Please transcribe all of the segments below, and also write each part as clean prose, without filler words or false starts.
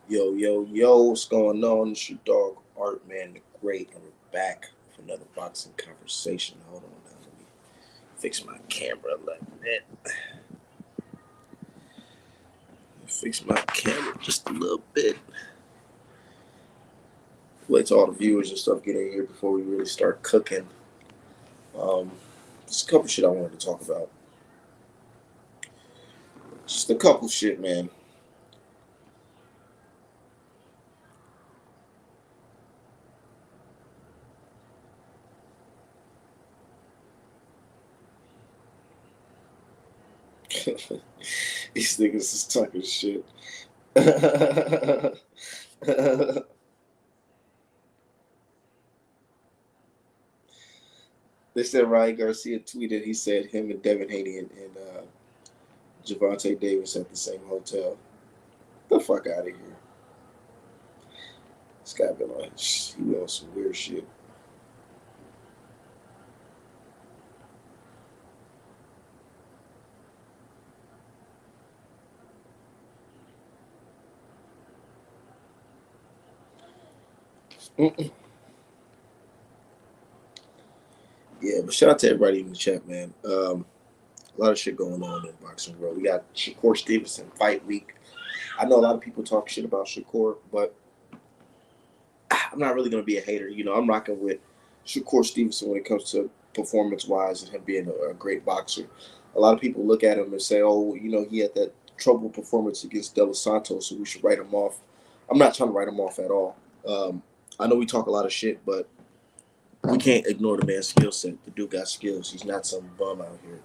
Yo, yo, yo, what's going on? It's your dog Art Man the Great, and we're back for another boxing conversation. Hold on now, let me fix my camera a little bit. Fix my camera just a little bit. Wait till all the viewers and stuff get in here before we really start cooking. Um, just a couple shit I wanted to talk about. Just a couple shit, man. These niggas is talking shit. They said Ryan Garcia tweeted. He said him and Devin Haney and Javante Davis at the same hotel. The fuck out of here. This guy been on. He been on some weird shit. Mm-mm. Yeah, but shout out to everybody in the chat, man. A lot of shit going on in the boxing world. We got Shakur Stevenson fight week. I know a lot of people talk shit about Shakur, but I'm not really gonna be a hater. I'm rocking with Shakur Stevenson when it comes to performance wise and him being a great boxer. A lot of people look at him and say, "Oh, he had that trouble performance against De Los Santos, so we should write him off." I'm not trying to write him off at all. I know we talk a lot of shit, but we can't ignore the man's skill set. The dude got skills. He's not some bum out here.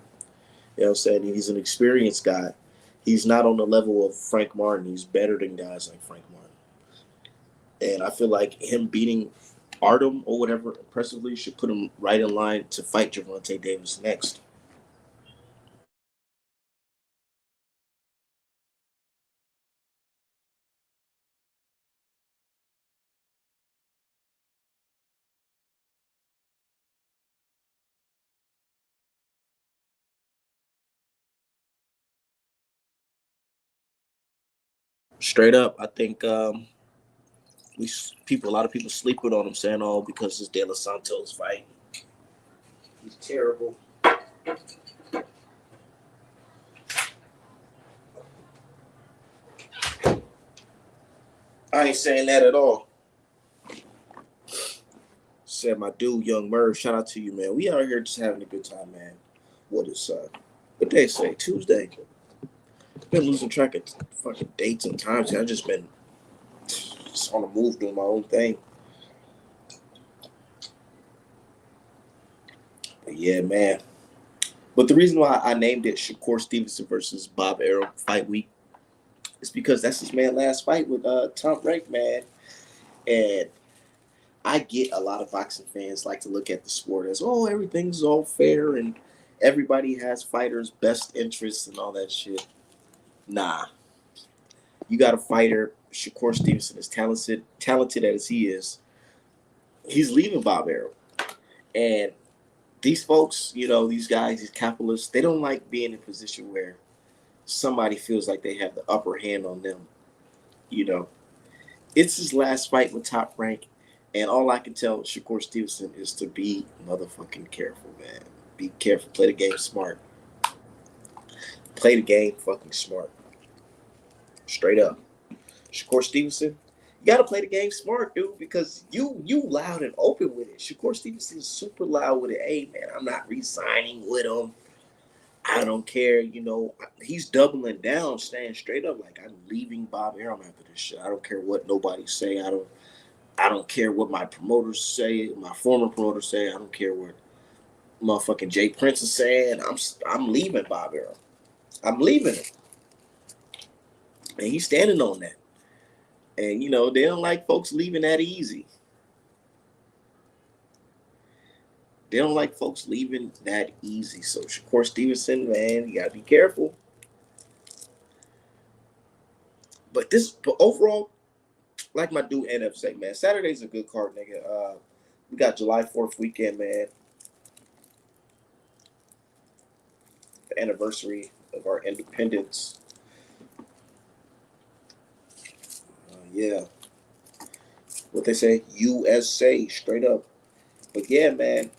You know what I'm saying? He's an experienced guy. He's not on the level of Frank Martin. He's better than guys like Frank Martin. And I feel like him beating Artem or whatever impressively should put him right in line to fight Javante Davis next. Straight up, I think a lot of people sleeping on him, saying, "Oh, because it's De Los Santos fight, he's terrible." I ain't saying that at all. Said my dude, Young Merv. Shout out to you, man. We out here just having a good time, man. What is what they say? Tuesday. Been losing track of fucking dates and times. I just been just on the move doing my own thing. But yeah, man. But the reason why I named it Shakur Stevenson versus Bob Arum fight week is because that's his man last fight with Tom Rank, man. And I get a lot of boxing fans like to look at the sport as, oh, everything's all fair and everybody has fighters' best interests and all that shit. Nah, you got a fighter. Shakur Stevenson is talented as he is. He's leaving Bob Arum, and these folks, these guys, these capitalists, they don't like being in a position where somebody feels like they have the upper hand on them. You know, it's his last fight with Top Rank, and all I can tell Shakur Stevenson is to be motherfucking careful, man. Be careful. Play the game smart. Play the game fucking smart. Straight up. Shakur Stevenson, you gotta play the game smart, dude, because you loud and open with it. Shakur Stevenson is super loud with it. Hey man, I'm not re-signing with him. I don't care. He's doubling down, staying straight up. Like I'm leaving Bob Arum after this shit. I don't care what nobody say. I don't care what my promoters say. My former promoters say. I don't care what motherfucking Jay Prince is saying. I'm leaving Bob Arum. I'm leaving him, and he's standing on that. And they don't like folks leaving that easy. They don't like folks leaving that easy. So Shakur Stevenson, man, you gotta be careful. But overall, like my dude NF say, man, Saturday's a good card, nigga. We got July 4th weekend, man. The anniversary of our independence. Yeah. What they say, USA, straight up. But yeah, man,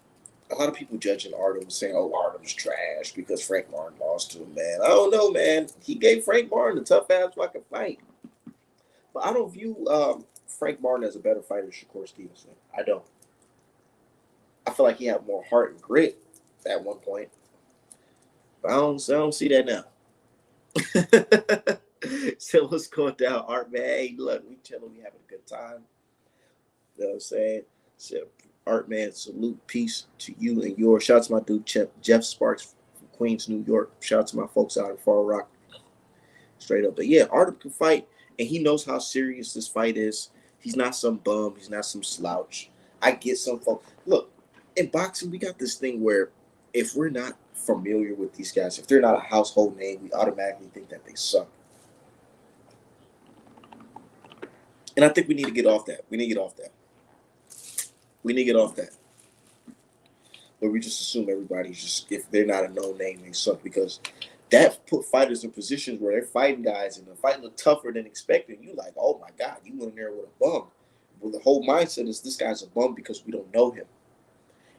a lot of people judging Artem saying, "Oh, Artem's trash because Frank Martin lost to him." Man, I don't know, man. He gave Frank Martin a tough ass fucking fight, but I don't view Frank Martin as a better fighter than Shakur Stevenson. I don't. I feel like he had more heart and grit at one point, but I don't see that now. So what's going down, Art man? Hey, look, we chilling, we having a good time. You know what I'm saying? So, Art man, salute, peace to you and yours. Shout out to my dude Jeff Sparks from Queens, New York. Shout out to my folks out in Far Rock. Straight up. But yeah, Artem can fight, and he knows how serious this fight is. He's not some bum. He's not some slouch. I get some folks. Look, in boxing, we got this thing where if we're not familiar with these guys, if they're not a household name, we automatically think that they suck. And I think we need to get off that. We need to get off that. We need to get off that. Where we just assume everybody's just, if they're not a known name, they suck, because that put fighters in positions where they're fighting guys and the fight look tougher than expected. You like, oh my God, you went in there with a bum. Well, the whole mindset is this guy's a bum because we don't know him.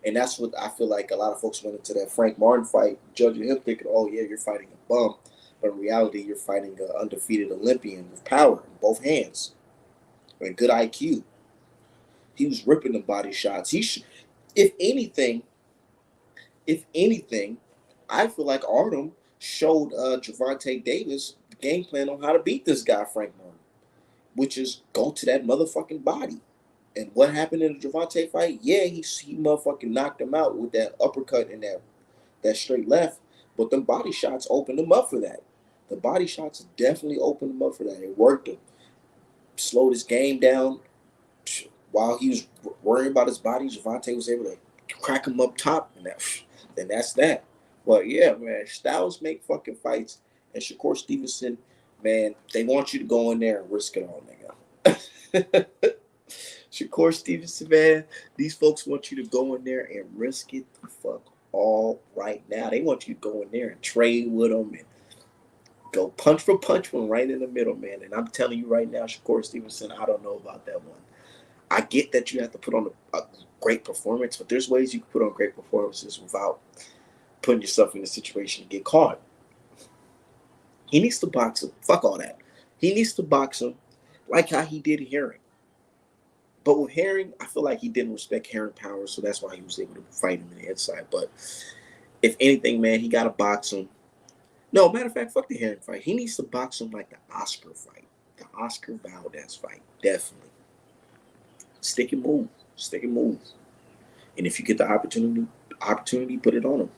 And that's what I feel like a lot of folks went into that Frank Martin fight, judging him, thinking, oh yeah, you're fighting a bum. But in reality, you're fighting an undefeated Olympian with power in both hands and good IQ. He was ripping the body shots. If anything, if anything, I feel like Artem showed Gervonta Davis the game plan on how to beat this guy, Frank Martin, which is go to that motherfucking body. And what happened in the Gervonta fight? Yeah, he motherfucking knocked him out with that uppercut and that straight left. But them body shots opened him up for that. The body shots definitely opened him up for that. It worked him. Slowed his game down. While he was worrying about his body, Gervonta was able to crack him up top, and then that's that. But yeah, man, styles make fucking fights, and Shakur Stevenson, man, they want you to go in there and risk it all, nigga. Shakur Stevenson, man, these folks want you to go in there and risk it the fuck all right now. They want you to go in there and trade with them and go punch for punch one right in the middle, man. And I'm telling you right now, Shakur Stevenson, I don't know about that one. I get that you have to put on a great performance, but there's ways you can put on great performances without putting yourself in a situation to get caught. He needs to box him. Fuck all that. He needs to box him like how he did Herring. But with Herring, I feel like he didn't respect Herring power, so that's why he was able to fight him in the inside. But if anything, man, he got to box him. No, matter of fact, fuck the Herring fight. He needs to box him like the Oscar fight, the Oscar Valdez fight. Definitely. Stick and move. Stick and move. And if you get the opportunity, put it on him.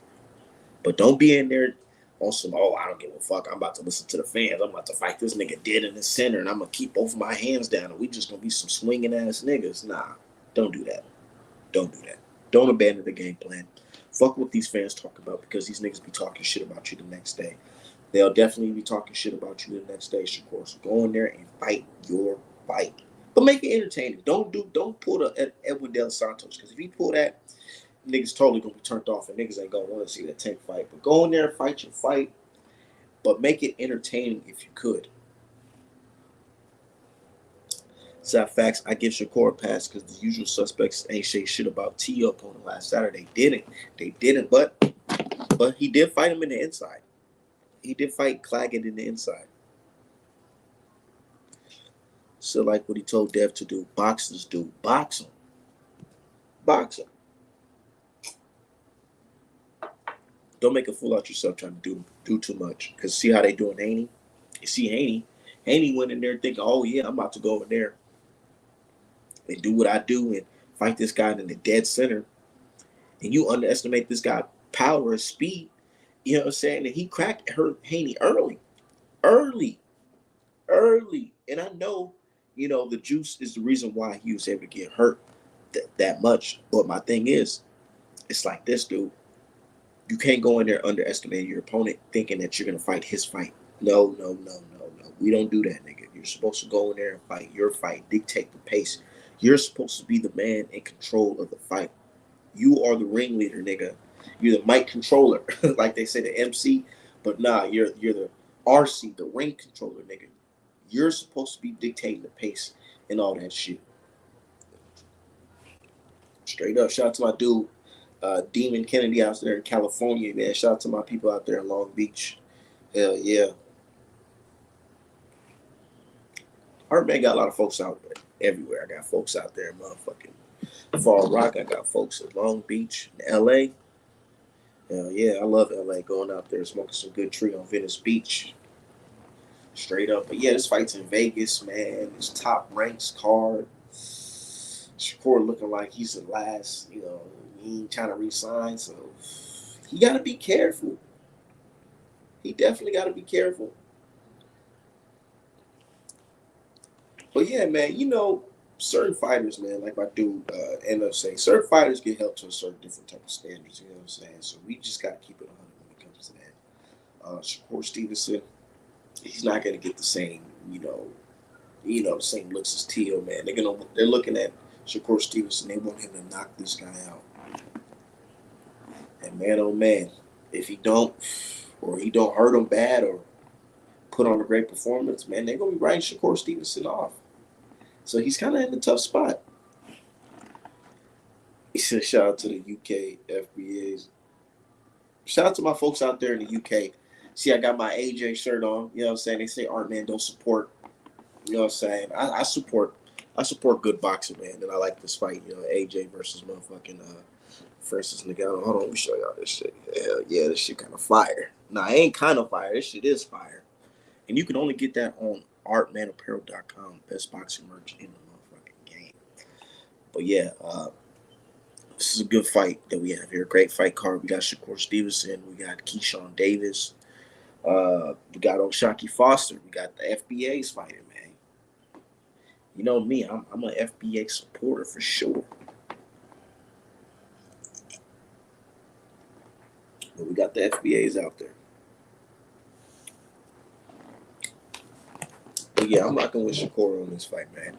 But don't be in there on some, oh, I don't give a fuck. I'm about to listen to the fans. I'm about to fight this nigga dead in the center, and I'm going to keep both of my hands down, and we just going to be some swinging ass niggas. Nah, don't do that. Don't do that. Don't abandon the game plan. Fuck what these fans talk about, because these niggas be talking shit about you the next day. They'll definitely be talking shit about you the next day, Shakur. So go in there and fight your fight. But make it entertaining. Don't pull the Edwin Del Santos, because if he pull that, niggas totally gonna be turned off, and niggas ain't gonna want to see that tank fight. But go in there and fight your fight, but make it entertaining if you could. So facts, I give Shakur a pass because the usual suspects ain't say shit about T-Up on the last Saturday. They didn't, but he did fight him in the inside. He did fight Claggett in the inside. So like what he told Dev to do, boxers do. Box him. Box him. Don't make a fool out yourself trying to do too much. Because see how they doing Haney? You see Haney? Haney went in there thinking, oh yeah, I'm about to go in there and do what I do and fight this guy in the dead center. And you underestimate this guy's power and speed. You know what I'm saying? And he cracked Haney early. And I know, the juice is the reason why he was able to get hurt that much. But my thing is, it's like this, dude. You can't go in there underestimating your opponent thinking that you're going to fight his fight. No. We don't do that, nigga. You're supposed to go in there and fight your fight, dictate the pace. You're supposed to be the man in control of the fight. You are the ringleader, nigga. You're the mic controller, like they say, the MC. But nah, you're the RC, the ring controller, nigga. You're supposed to be dictating the pace and all that shit. Straight up. Shout out to my dude, Demon Kennedy out there in California, man. Shout out to my people out there in Long Beach. Hell yeah. Art man got a lot of folks out there everywhere. I got folks out there in motherfucking Far Rock. I got folks in Long Beach, in LA. Hell yeah, I love LA. Going out there smoking some good tree on Venice Beach. Straight up. But yeah, this fight's in Vegas, man. This top ranks card. Shakur looking like he's the last, he ain't trying to resign, so he got to be careful. He definitely got to be careful. But yeah, man, certain fighters, man, like my dude end up saying, certain fighters get held to a certain different type of standards, you know what I'm saying? So we just got to keep it 100 when it comes to that. Shakur Stevenson, he's not going to get the same, the same looks as Teal, man. They're looking at Shakur Stevenson. They want him to knock this guy out. And man, oh man, if he don't, or he don't hurt him bad, or put on a great performance, man, they're gonna be writing Shakur Stevenson off. So he's kind of in a tough spot. He said, "Shout out to the UK FBAs. Shout out to my folks out there in the UK. See, I got my AJ shirt on. You know what I'm saying? They say Art Man don't support. You know what I'm saying? I support good boxing, man, and I like this fight. AJ versus motherfucking Francis Ngannou. Hold on, let me show y'all this shit. Hell yeah, this shit kind of fire. Nah, it ain't kind of fire. This shit is fire. And you can only get that on artmanapparel.com. Best boxing merch in the motherfucking game. But yeah, this is a good fight that we have here. Great fight card. We got Shakur Stevenson. We got Keyshawn Davis. We got O'Shaquie Foster. We got the FBA's fighting, man. You know me, I'm an FBA supporter for sure. But we got the FBA's out there. But yeah, I'm rocking with Shakur on this fight, man.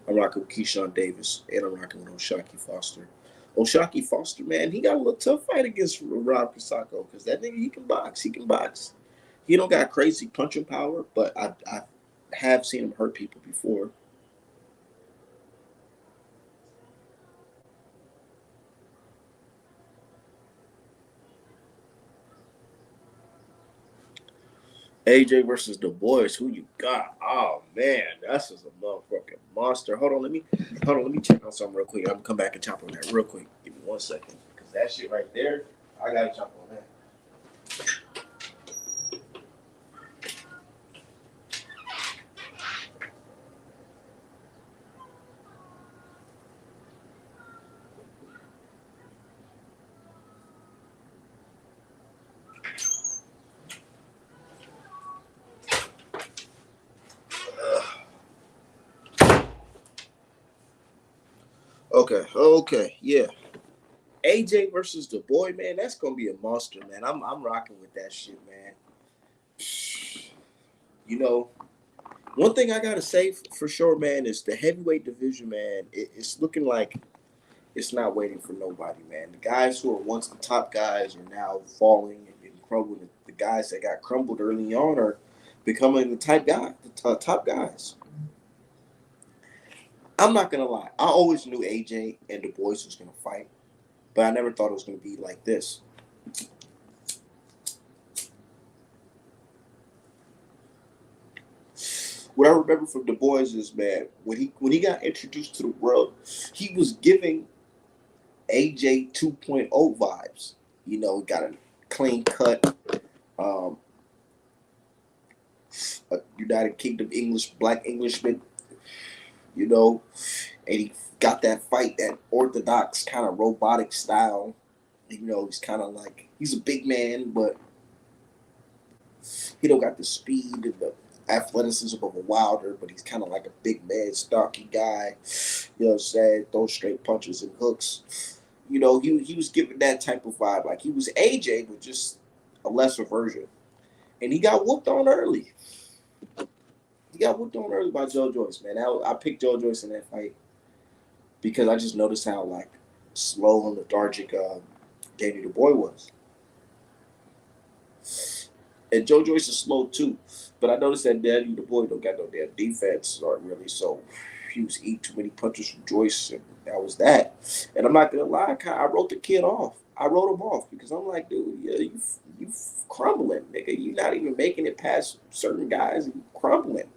I'm rocking with Keyshawn Davis, and I'm rocking with O'Shaquie Foster. O'Shaquie Foster, man, he got a little tough fight against Rob Kosako because that nigga, he can box. He can box. He don't got crazy punching power, but I have seen him hurt people before. AJ versus the boys. Who you got? Oh man, that's just a motherfucking monster. Hold on, let me check on something real quick. I'm gonna come back and chop on that real quick. Give me 1 second. Cause that shit right there, I gotta chop on that. Okay, yeah. AJ versus the boy, man, that's gonna be a monster, man. I'm rocking with that shit, man. One thing I gotta say for sure, man, is the heavyweight division, man. It's looking like it's not waiting for nobody, man. The guys who are once the top guys are now falling and crumbling. The guys that got crumbled early on are becoming the top guys. I'm not gonna lie. I always knew AJ and the boys was gonna fight, but I never thought it was gonna be like this. What I remember from the boys is, man, when he got introduced to the world, he was giving AJ 2.0 vibes. Got a clean cut, um, a United Kingdom black Englishman, and he got that fight, that orthodox kind of robotic style. He's kind of like, he's a big man, but he don't got the speed and the athleticism of a Wilder, but he's kind of like a big man, stocky guy. You know what I'm saying? Throw straight punches and hooks. He was giving that type of vibe. Like he was AJ, but just a lesser version. And he got whooped on early. He got whooped on early by Joe Joyce, man. I picked Joe Joyce in that fight because I just noticed how like slow and lethargic Danny the Boy was. And Joe Joyce is slow too. But I noticed that Daniel the boy don't got no damn defense or really, so he was eating too many punches from Joyce, and that was that. And I'm not gonna lie, I wrote the kid off. I wrote him off because I'm like, dude, yeah, you crumbling, nigga. You're not even making it past certain guys, and you crumbling.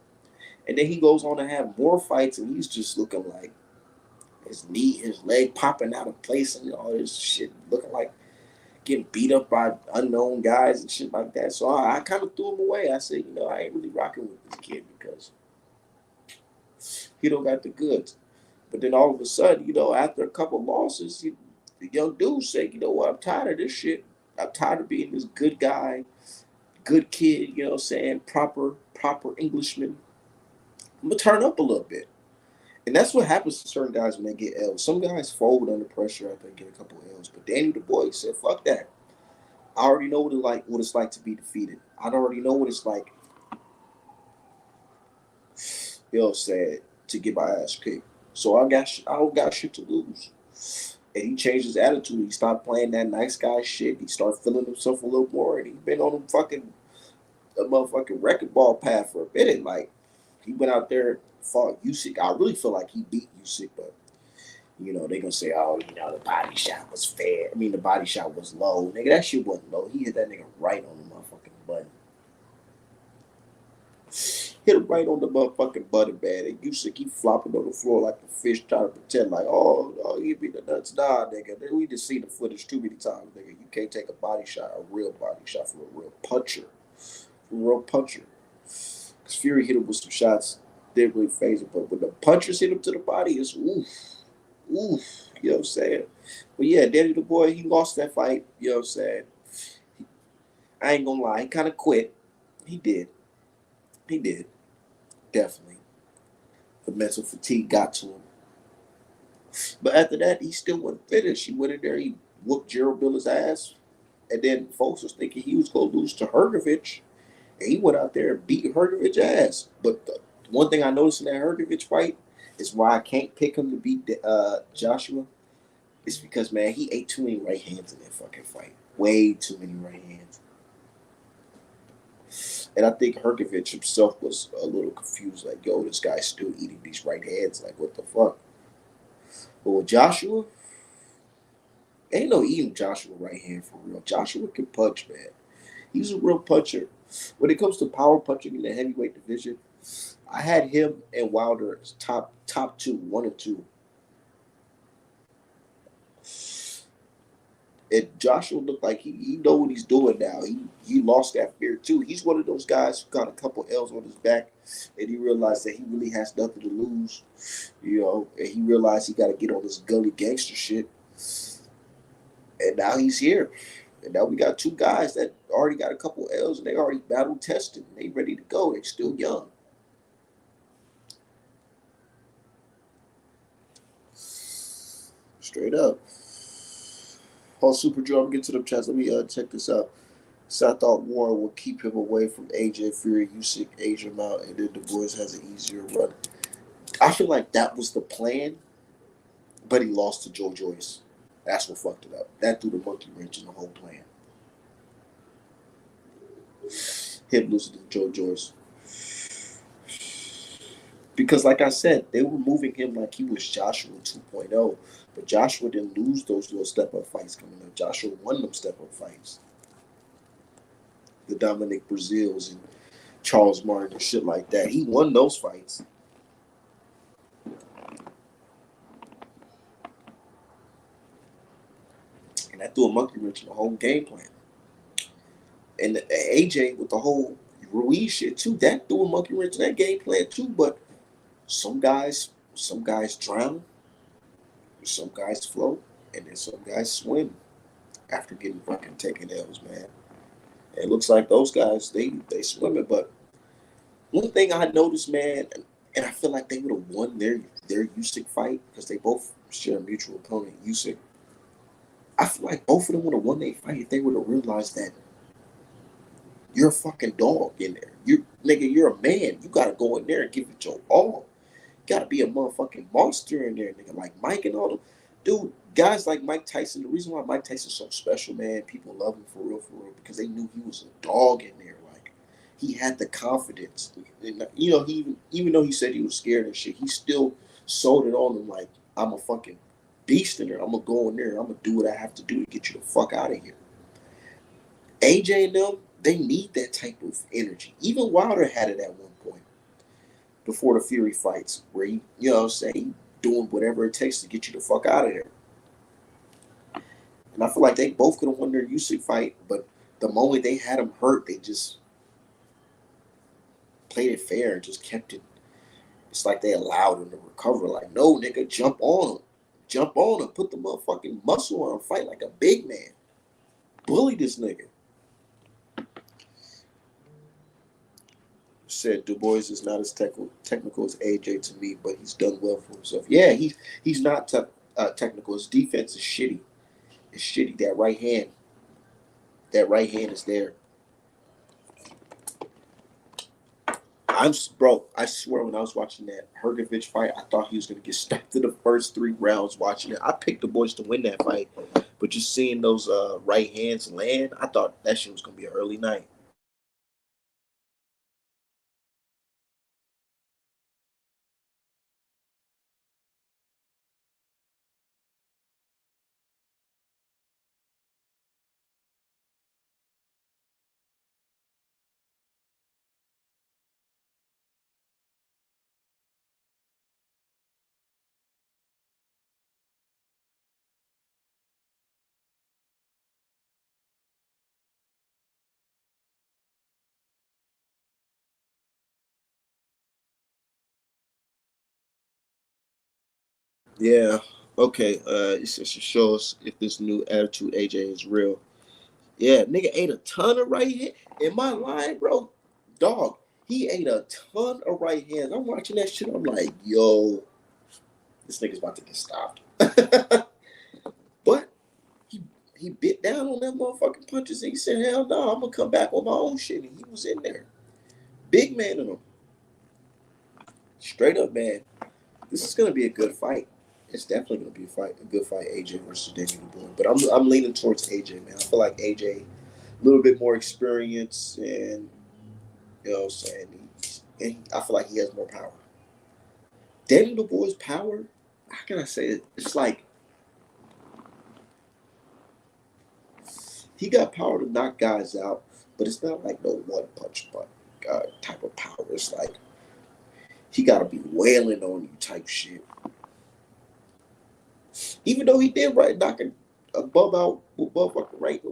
And then he goes on to have more fights, and he's just looking like his knee, his leg popping out of place, and all this shit, looking like getting beat up by unknown guys and shit like that. So I kind of threw him away. I said, I ain't really rocking with this kid because he don't got the goods. But then all of a sudden, after a couple losses, the young dude said, you know what, I'm tired of this shit. I'm tired of being this good guy, good kid, saying proper Englishman. I'm gonna turn up a little bit. And that's what happens to certain guys when they get L's. Some guys fold under pressure after they get a couple of L's. But Danny the boy said, fuck that. I already know what it's like to be defeated. I already know what it's like, said, to get my ass kicked. So I don't got shit to lose. And he changed his attitude. He stopped playing that nice guy shit. He started feeling himself a little more. And he been on a motherfucking record ball path for a minute. Like, he went out there, fought Usyk. I really feel like he beat Usyk, but they gonna say, oh, the body shot was fair. I mean, the body shot was low. Nigga, that shit wasn't low. He hit that nigga right on the motherfucking button. Hit him right on the motherfucking button, man. And Usyk, he flopping on the floor like a fish trying to pretend like, oh, he beat the nuts. Nah, nigga. We just seen the footage too many times, nigga. You can't take a body shot, a real body shot from a real puncher. From a real puncher. Because Fury hit him with some shots, didn't really phase him. But when the punchers hit him to the body, it's oof. Oof, you know what I'm saying? But yeah, Danny the boy, he lost that fight, you know what I'm saying? I ain't gonna lie, he kind of quit. He did. He did. Definitely. The mental fatigue got to him. But after that, he still wasn't finished. He went in there, he whooped Gerald Miller's ass. And then folks was thinking he was going to lose to Hrgovic. And he went out there and beat Hrgovic's ass. But the one thing I noticed in that Hrgovic fight is why I can't pick him to beat Joshua. It's because, man, he ate too many right hands in that fucking fight. Way too many right hands. And I think Hrgovic himself was a little confused. Like, yo, this guy's still eating these right hands. Like, what the fuck? But with Joshua, ain't no eating Joshua right hand for real. Joshua can punch, man. He's a real puncher. When it comes to power punching in the heavyweight division, I had him and Wilder as top two, 1 and 2. And Joshua looked like he know what he's doing now. He lost that fear too. He's one of those guys who got a couple L's on his back, and he realized that he really has nothing to lose, and he realized he got to get on this gully gangster shit. And now he's here. And now we got 2 guys that already got a couple L's, and they already battle tested. They ready to go. They're still young. Straight up. Paul Super Joe, I'm getting to the chats. Let me check this out. So I thought Warren would keep him away from AJ Fury, Usyk, age him out, and then the boys has an easier run. I feel like that was the plan, but he lost to Joe Joyce. That's what fucked it up. That threw the monkey wrench in the whole plan. Him losing to Joe Joyce. Because, like I said, they were moving him like he was Joshua 2.0. But Joshua didn't lose those little step-up fights coming up. Joshua won them step-up fights. The Dominic Brazils and Charles Martin and shit like that. He won those fights. And that threw a monkey wrench in the whole game plan. And AJ with the whole Ruiz shit too, that threw a monkey wrench in that game plan too. But some guys drown, some guys float, and then some guys swim after getting fucking taken L's, man. And it looks like those guys, they swimming. But one thing I noticed, man, and I feel like they would have won their Usyk fight because they both share a mutual opponent, Usyk. I feel like both of them would have won their fight if they would have realized that you're a fucking dog in there. You're a man. You gotta go in there and give it your all. You gotta be a motherfucking monster in there, nigga. Like Mike and all them. Dude, guys like Mike Tyson, the reason why Mike Tyson's so special, man, people love him for real, because they knew he was a dog in there. he had the confidence. And, you know, he even though he said he was scared and shit, he still sold it on him like, I'm a fucking beast in there. I'm gonna go in there. I'm gonna do what I have to do to get you the fuck out of here. AJ and them, they need that type of energy. Even Wilder had it at one point before the Fury fights, where he, you know what I'm saying, he doing whatever it takes to get you the fuck out of there. And I feel like they both could have won their Usyk fight, but the moment they had him hurt, they just played it fair and just kept it. It's like they allowed him to recover. Like, no, nigga, jump on him. Jump on him. Put the motherfucking muscle on him. Fight like a big man. Bully this nigga. Said Du Bois is not as technical as AJ to me, but he's done well for himself. Yeah, he's not technical. His defense is shitty. It's shitty. That right hand is there. Bro, I swear when I was watching that Hrgovic fight, I thought he was going to get stuck to the first 3 rounds watching it. I picked the boys to win that fight, but just seeing those right hands land, I thought that shit was going to be an early night. Yeah. Okay. It just shows if this new attitude AJ is real. Yeah, nigga ate a ton of right hand. In my line, bro, dog, he ate a ton of right hands. I'm watching that shit. I'm like, yo, this nigga's about to get stopped. But he he bit down on that motherfucking punches and he said, hell no, I'm gonna come back with my own shit. And he was in there. Big man in him. Straight up, man. This is gonna be a good fight. It's definitely gonna be a good fight, AJ versus Daniel Boy. But I'm leaning towards AJ, man. I feel like AJ a little bit more experience and you know what I'm saying? I feel like he has more power. Daniel Du Bois' power, how can I say it? It's like he got power to knock guys out, but it's not like no one punch type of power. It's like he got to be wailing on you type shit. Even though he did knocking a bum out with motherfucking right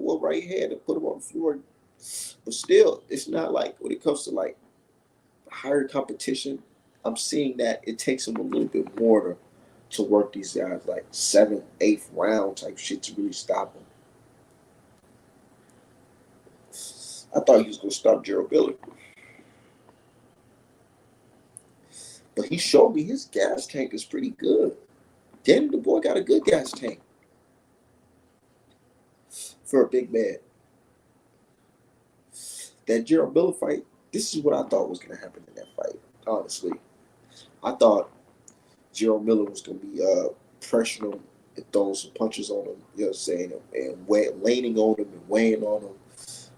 hand and put him on the floor, but still, it's not like when it comes to like higher competition. I'm seeing that it takes him a little bit more to work these guys like 7th, 8th round type shit to really stop him. I thought he was gonna stop Gerald Miller, but he showed me his gas tank is pretty good. Danny the boy got a good gas tank for a big man. That Gerald Miller fight, this is what I thought was gonna happen in that fight. Honestly, I thought Gerald Miller was gonna be pressuring him and throwing some punches on him. You know what I'm saying, and leaning on him and weighing on him.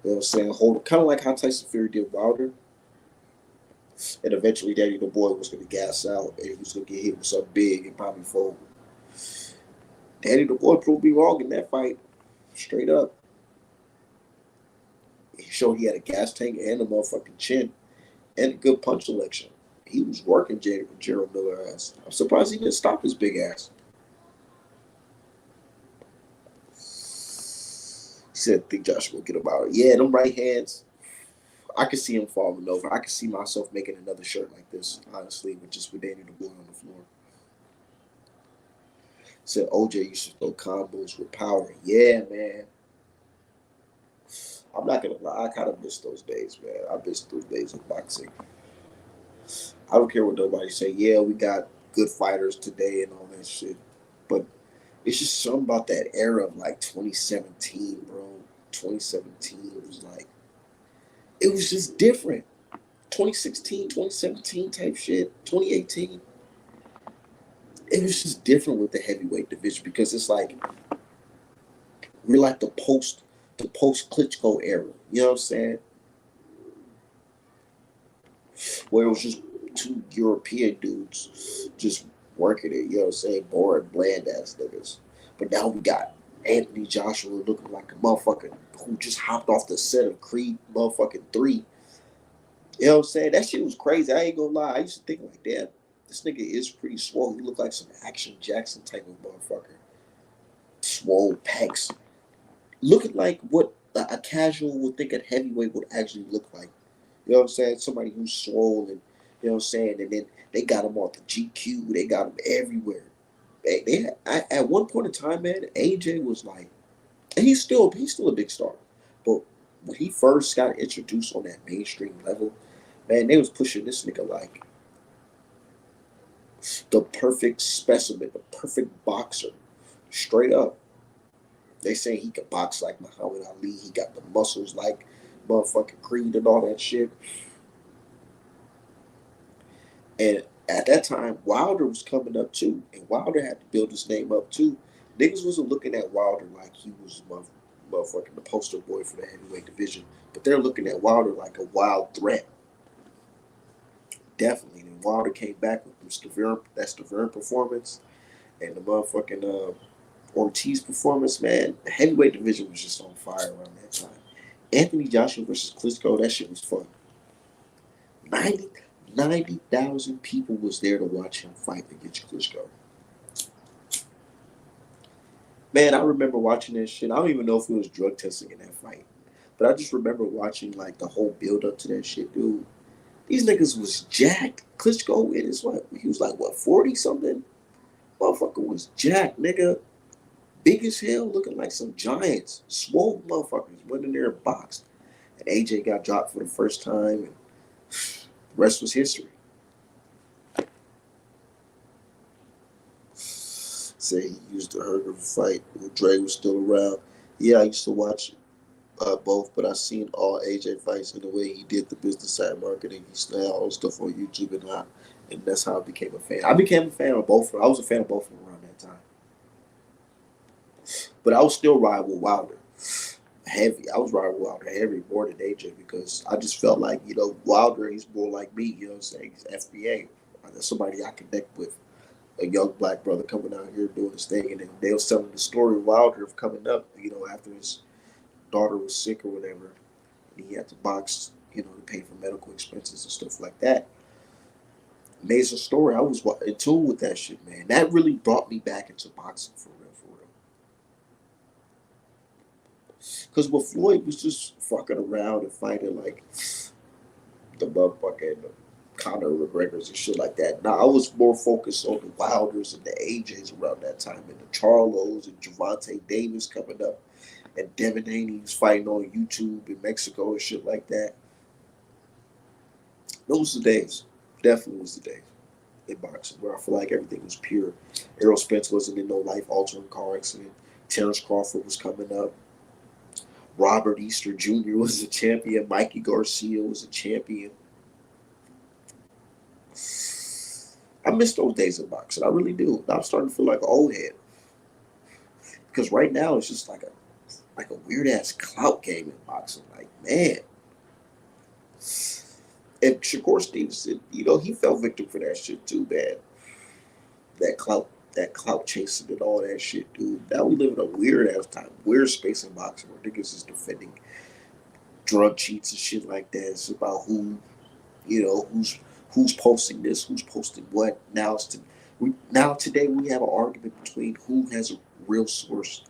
You know what I'm saying, hold kind of like how Tyson Fury did Wilder. And eventually, Danny the boy was going to gas out and he was going to get hit with something big and probably fold. Danny the boy proved me wrong in that fight, straight up. He showed he had a gas tank and a motherfucking chin and a good punch selection. He was working Gerald Miller ass. I'm surprised he didn't stop his big ass. He said, "Think Joshua will get him out." Yeah, them right hands. I could see him falling over. I could see myself making another shirt like this, honestly, with Danny the boy on the floor. Said OJ used to throw combos with power. Yeah, man. I'm not gonna lie, I kind of miss those days, man. I miss those days of boxing. I don't care what nobody say. Yeah, we got good fighters today and all that shit, but it's just something about that era of like 2017, bro. 2017 was like it was just different. 2016, 2017 type shit. 2018. It was just different with the heavyweight division because it's like we're like the post Klitschko era. You know what I'm saying? where it was just two European dudes just working it, you know what I'm saying? Boring, bland ass niggas. But now we got Anthony Joshua looking like a motherfucker who just hopped off the set of Creed motherfucking 3. You know what I'm saying? That shit was crazy. I ain't gonna lie. I used to think like, damn, this nigga is pretty swole. He looked like some Action Jackson type of motherfucker. Swole pecs. Looking like what a casual would think a heavyweight would actually look like. You know what I'm saying? Somebody who's swollen. You know what I'm saying? And then they got him off the GQ. They got him everywhere. At one point in time, man, AJ was like, and he's still a big star, but when he first got introduced on that mainstream level, man, they was pushing this nigga like the perfect specimen, the perfect boxer, straight up. They say he could box like Muhammad Ali. He got the muscles like motherfucking Creed and all that shit. And at that time, Wilder was coming up too, and Wilder had to build his name up too. Niggas wasn't looking at Wilder like he was motherfucking the poster boy for the heavyweight division, but they're looking at Wilder like a wild threat. Definitely. And Wilder came back with that Stavern performance and the motherfucking Ortiz performance, man. The heavyweight division was just on fire around that time. Anthony Joshua versus Klitschko, that shit was fun. 90,000 people was there to watch him fight against Klitschko. Man, I remember watching that shit. I don't even know if it was drug testing in that fight. But I just remember watching like the whole build up to that shit, dude. These niggas was jacked. Klitschko in his what? He was like what, 40 something? Motherfucker was jacked, nigga. Big as hell, looking like some giants. Swole motherfuckers went in there and boxed. And AJ got dropped for the first time, and the rest was history. Say he used to hurt him fight when Dre was still around. Yeah, I used to watch both, but I seen all AJ fights in the way he did the business side marketing. He used to have all the stuff on YouTube, and that's how I became a fan. I became a fan of both of them. I was a fan of both of them around that time. But I was still riding with Wilder heavy. I was riding with Wilder heavy more than AJ because I just felt like, Wilder, he's more like me, you know what I'm saying? He's FBA. That's somebody I connect with. A young black brother coming out here doing his thing, and then they was telling the story of Wilder of coming up, after his daughter was sick or whatever, and he had to box, to pay for medical expenses and stuff like that. Amazing story. I was in tune with that shit, man. That really brought me back into boxing for real, for real. Because with Floyd was just fucking around and fighting like the motherfucking Conor McGregor's and shit like that. Now I was more focused on the Wilders and the AJs around that time, and the Charlos and Gervonta Davis coming up, and Devin Haney was fighting on YouTube in Mexico and shit like that. Those were the days. Definitely was the days in boxing where I feel like everything was pure. Errol Spence wasn't in no life-altering car accident. Terrence Crawford was coming up. Robert Easter Jr. was a champion. Mikey Garcia was a champion. I miss those days of boxing. I really do. I'm starting to feel like an old head. Because right now it's just like a weird ass clout game in boxing. Like, man. And Shakur Stevenson, he fell victim for that shit too, man. That clout chasing and all that shit, dude. Now we live in a weird ass time, weird space in boxing where niggas is defending drug cheats and shit like that. It's about who's posting this, who's posting what. Now today we have an argument between who has a real source.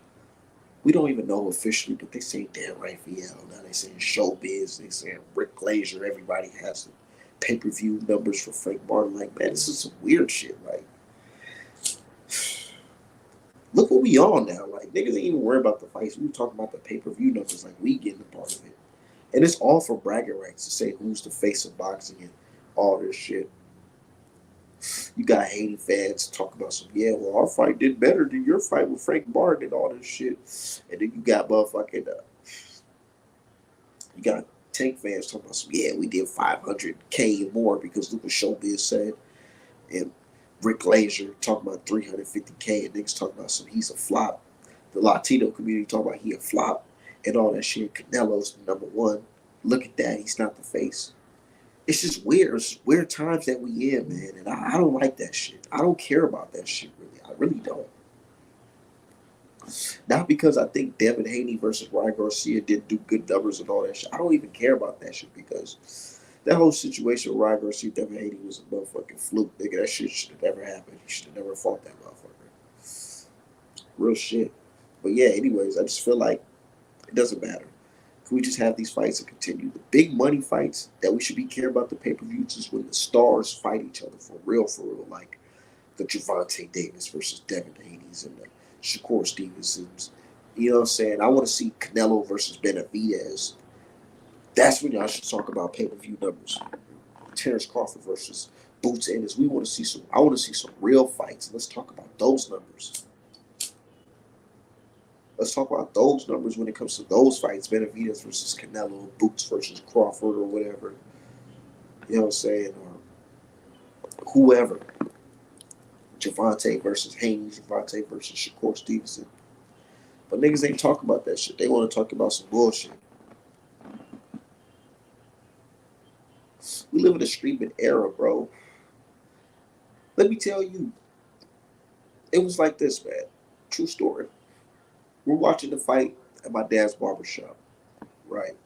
We don't even know officially, but they say Dan Raphael. Now they saying Showbiz. They saying Rick Glazier. Everybody has the pay-per-view numbers for Frank Martin. Like, man, this is some weird shit. Like, look what we on now. Like, niggas ain't even worried about the fights. We were talking about the pay-per-view numbers. Like, we getting a part of it. And it's all for bragging rights to say who's the face of boxing and all this shit. You got Haiti fans talk about well, our fight did better than your fight with Frank Martin and all this shit. And then you got motherfucking, you got Tank fans talking about we did 500K and more because look what Showbiz said. And Rick Glazier talking about 350K and niggas talking about he's a flop. The Latino community talking about he a flop and all that shit. Canelo's the number one. Look at that. He's not the face. It's just weird. It's weird times that we in, man, and I don't like that shit. I don't care about that shit really. I really don't. Not because I think Devin Haney versus Ryan Garcia didn't do good numbers and all that shit. I don't even care about that shit because that whole situation with Ryan Garcia, Devin Haney was a motherfucking fluke, nigga. That shit should have never happened. You should have never fought that motherfucker. Real shit. But yeah, anyways, I just feel like it doesn't matter. Can we just have these fights and continue? The big money fights that we should be caring about the pay per views is when the stars fight each other for real, like the Javante Davis versus Devin Haney's and the Shakur Stevensons. You know what I'm saying? I want to see Canelo versus Benavidez. That's when y'all should talk about pay per view numbers. Terrence Crawford versus Boots Ennis. We want to see some. I want to see some real fights. Let's talk about those numbers. Let's talk about those numbers when it comes to those fights. Benavidez versus Canelo, Boots versus Crawford, or whatever. You know what I'm saying? Or whoever. Javante versus Haynes, Javante versus Shakur Stevenson. But niggas ain't talking about that shit. They want to talk about some bullshit. We live in a streaming era, bro. Let me tell you, it was like this, man. True story. We're watching the fight at my dad's barbershop, right?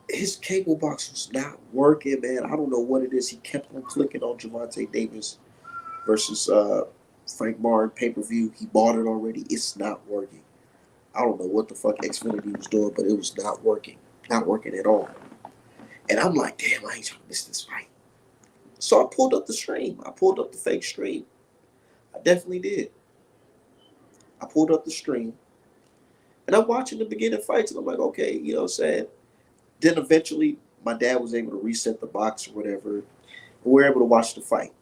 His cable box was not working, man. I don't know what it is. He kept on clicking on Javante Davis versus Frank Martin pay per view. He bought it already. It's not working. I don't know what the fuck Xfinity was doing, but it was not working. Not working at all. And I'm like, damn, I ain't trying to miss this fight. So I pulled up the stream. I pulled up the fake stream. I definitely did. I pulled up the stream. And I'm watching the beginning fights, and I'm like, okay, you know what I'm saying? Then eventually, my dad was able to reset the box or whatever, and we were able to watch the fight.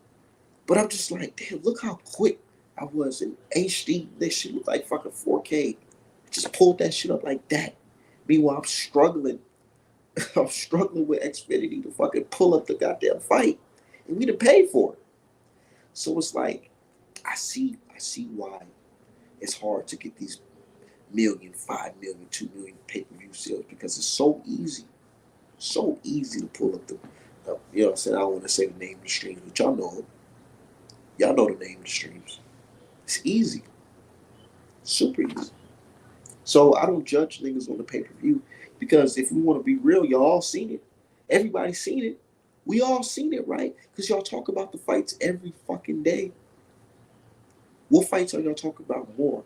But I'm just like, damn, look how quick I was in HD. This shit looked like fucking 4K. Just pulled that shit up like that. Meanwhile, I'm struggling. I'm struggling with Xfinity to fucking pull up the goddamn fight. And we done paid for it. So it's like, I see why it's hard to get these million, 5 million, 2 million pay-per-view sales because it's so easy. So easy to pull up the you know what I'm saying? I don't want to say the name of the streams, but y'all know it. Y'all know the name of the streams. It's easy. Super easy. So I don't judge niggas on the pay-per-view because if we want to be real, y'all all seen it. Everybody's seen it. We all seen it, right? Because y'all talk about the fights every fucking day. What fights are y'all talking about more?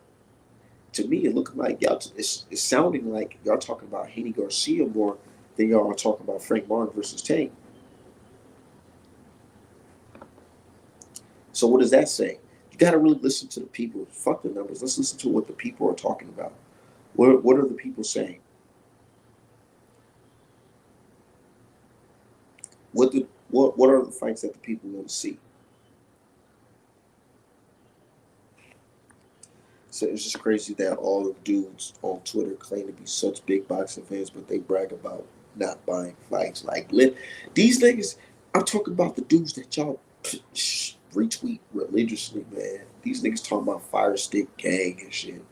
To me, it looking like y'all. It's sounding like y'all talking about Haney Garcia more than y'all are talking about Frank Martin versus Tank. So what does that say? You got to really listen to the people. Fuck the numbers. Let's listen to what the people are talking about. What are the people saying? What are the fights that the people want to see? So it's just crazy that all the dudes on Twitter claim to be such big boxing fans, but they brag about not buying fights. Like these niggas, I'm talking about the dudes that y'all retweet religiously, man. These niggas talking about Fire Stick Gang and shit.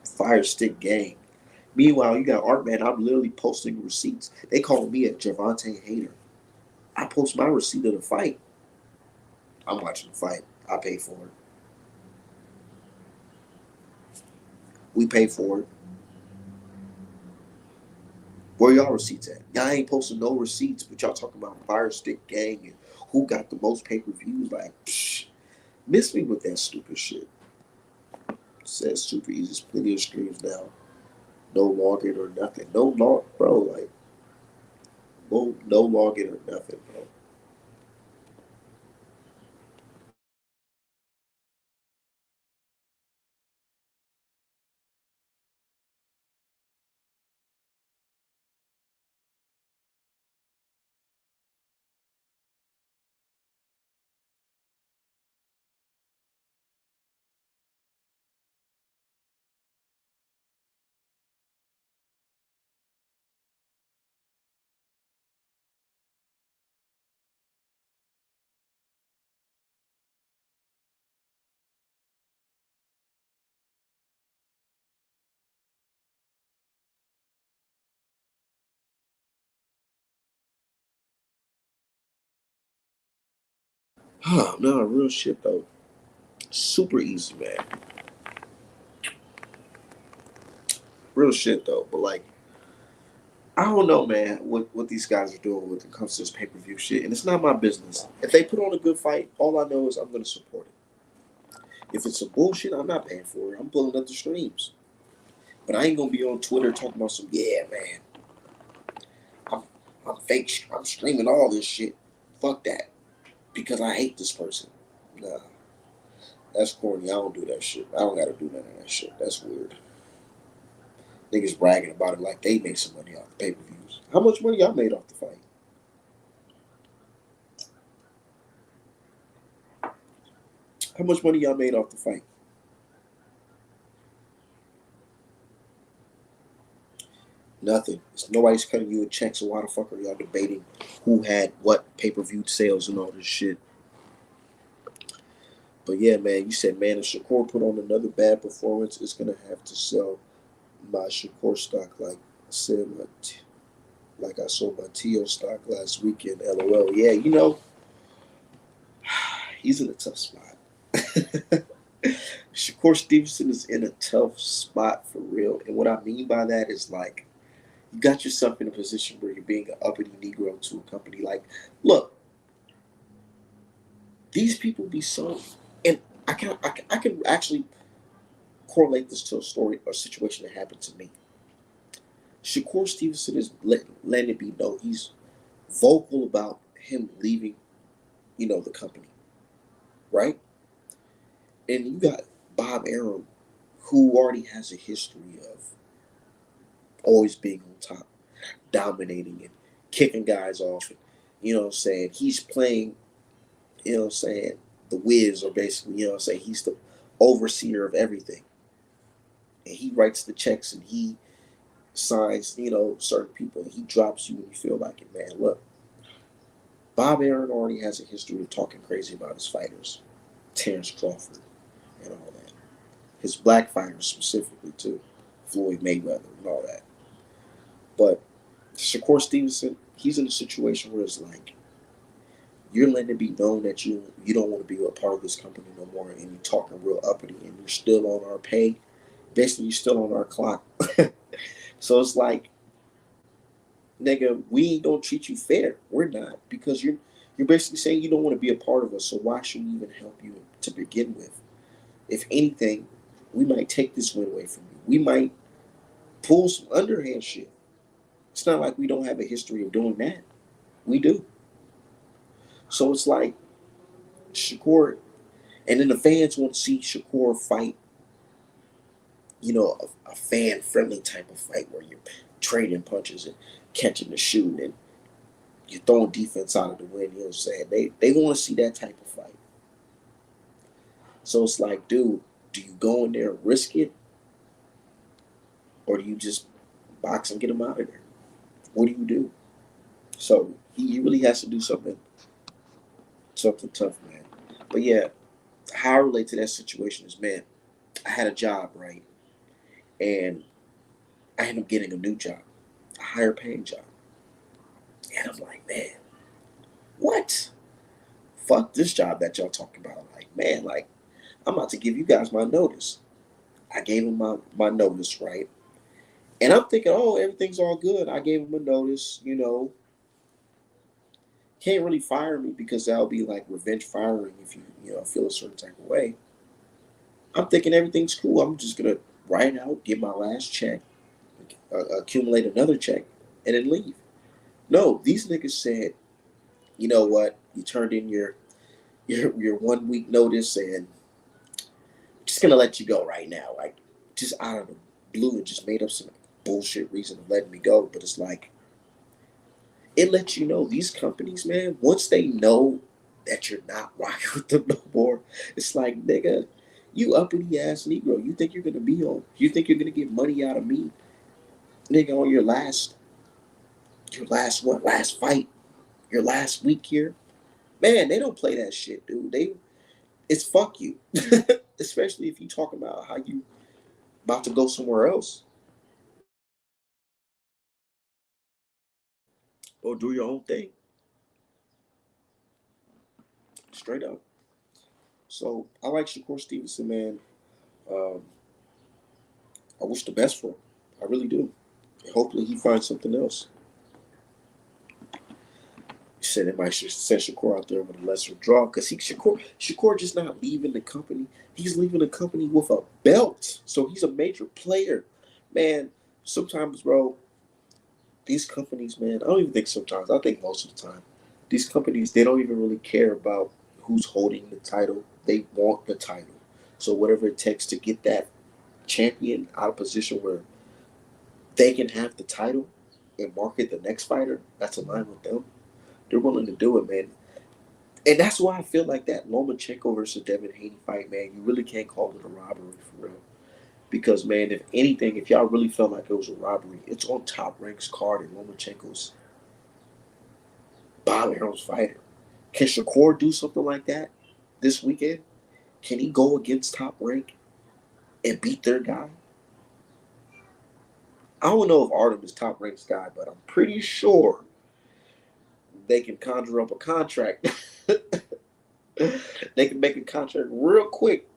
Fire Stick Gang. Meanwhile, you got Art Man. I'm literally posting receipts. They call me a Javante hater. I post my receipt of the fight. I'm watching the fight. I pay for it. We pay for it. Where y'all receipts at? Y'all ain't posting no receipts, but y'all talking about Fire Stick Gang and who got the most pay per views. Like, miss me with that stupid shit. Says super easy. There's plenty of streams now. No login or nothing. No log, bro. Like, no login or nothing, bro. No, real shit though. Super easy, man. Real shit though. But like, I don't know, man, what these guys are doing when it comes to this pay per view shit, and it's not my business. If they put on a good fight, all I know is I'm gonna support it. If it's some bullshit, I'm not paying for it. I'm pulling up the streams. But I ain't gonna be on Twitter talking about some, yeah, man, I'm, I'm fake. I'm streaming all this shit. Fuck that. Because I hate this person. Nah, that's corny. I don't do that shit. I don't gotta do none of that shit. That's weird. Niggas bragging about it like they made some money off the pay per views. How much money y'all made off the fight? How much money y'all made off the fight? Nothing. Nobody's cutting you a check, so why the fuck are y'all debating who had what pay per view sales and all this shit? But yeah, man, you said, man, if Shakur put on another bad performance, it's gonna have to sell my Shakur stock. Like I said, like I sold my Tio stock last weekend. LOL. Yeah, he's in a tough spot. Shakur Stevenson is in a tough spot for real, and what I mean by that is like you got yourself in a position where you're being an uppity Negro to a company. Like, look, these people be so, and I can actually correlate this to a story or situation that happened to me. Shakur Stevenson is letting it be known he's vocal about him leaving, the company, right? And you got Bob Arum, who already has a history of always being on top, dominating and kicking guys off. And, what I'm saying? He's playing, what I'm saying, the whiz, or basically, what I'm saying, he's the overseer of everything. And he writes the checks and he signs, certain people, and he drops you when you feel like it, man. Look, Bob Arum already has a history of talking crazy about his fighters, Terrence Crawford and all that. His black fighters specifically too, Floyd Mayweather and all that. But Shakur Stevenson, he's in a situation where it's like you're letting it be known that you don't want to be a part of this company no more, and you're talking real uppity, and you're still on our pay. Basically, you're still on our clock. So it's like, nigga, we ain't gonna treat you fair. We're not, because you're basically saying you don't want to be a part of us. So why should we even help you to begin with? If anything, we might take this win away from you. We might pull some underhand shit. It's not like we don't have a history of doing that. We do. So it's like Shakur, and then the fans want to see Shakur fight, a fan friendly type of fight where you're trading punches and catching the shoot and you're throwing defense out of the win. You know what I'm saying? They want to see that type of fight. So it's like, dude, do you go in there and risk it, or do you just box and get him out of there? What do you do? So he really has to do something tough, man. But yeah, how I relate to that situation is, man, I had a job, right? And I ended up getting a new job, a higher paying job. And I'm like, man, what? Fuck this job that y'all talking about. Like, man, like, I'm about to give you guys my notice. I gave him my notice, right? And I'm thinking, oh, everything's all good. I gave him a notice, can't really fire me because that'll be like revenge firing if you feel a certain type of way. I'm thinking everything's cool. I'm just gonna write out, get my last check, accumulate another check, and then leave. No, these niggas said, you know what? You turned in your 1 week notice, and I'm just gonna let you go right now. Like, just out of the blue, and just made up some bullshit reason of letting me go. But it's like, it lets you know these companies, man, once they know that you're not rocking with them no more, it's like, nigga, you uppity ass Negro. You think you're gonna be on? You think you're gonna get money out of me, nigga, on your last what? Last fight, your last week here, man. They don't play that shit, dude. It's fuck you, especially if you talk about how you about to go somewhere else or do your own thing. straight up. So I like Shakur Stevenson, man. Um, I wish the best for him. I really do. And hopefully he finds something else. He said it might send Shakur out there with a lesser draw because Shakur just not leaving the company. He's leaving the company with a belt, so he's a major player. Man, sometimes, bro, these companies, man, I don't even think sometimes. I think most of the time, these companies they don't even really care about who's holding the title. They want the title, so whatever it takes to get that champion out of position where they can have the title and market the next fighter that's aligned with them, they're willing to do it, man. And that's why I feel like that Lomachenko versus Devin Haney fight, man, you really can't call it a robbery for real. Because, man, if anything, if y'all really felt like it was a robbery, it's on Top Rank's card and Lomachenko's Bob Arum's fighter. Can Shakur do something like that this weekend? Can he go against Top Rank and beat their guy? I don't know if Artem is Top Rank's guy, but I'm pretty sure they can conjure up a contract. They can make a contract real quick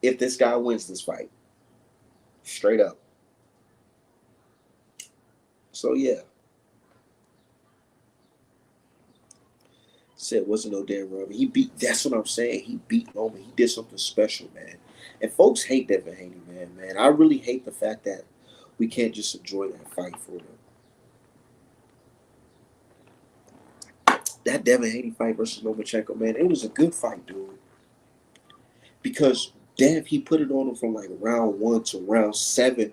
if this guy wins this fight. Straight up. So yeah, said wasn't no damn rubber. He beat. That's what I'm saying. He beat Loma. He did something special, man. And folks hate Devin Haney, man. Man, I really hate the fact that we can't just enjoy that fight for them. That Devin Haney fight versus Lomachenko, man, it was a good fight, dude. Because Dev, he put it on him from like round one to round seven,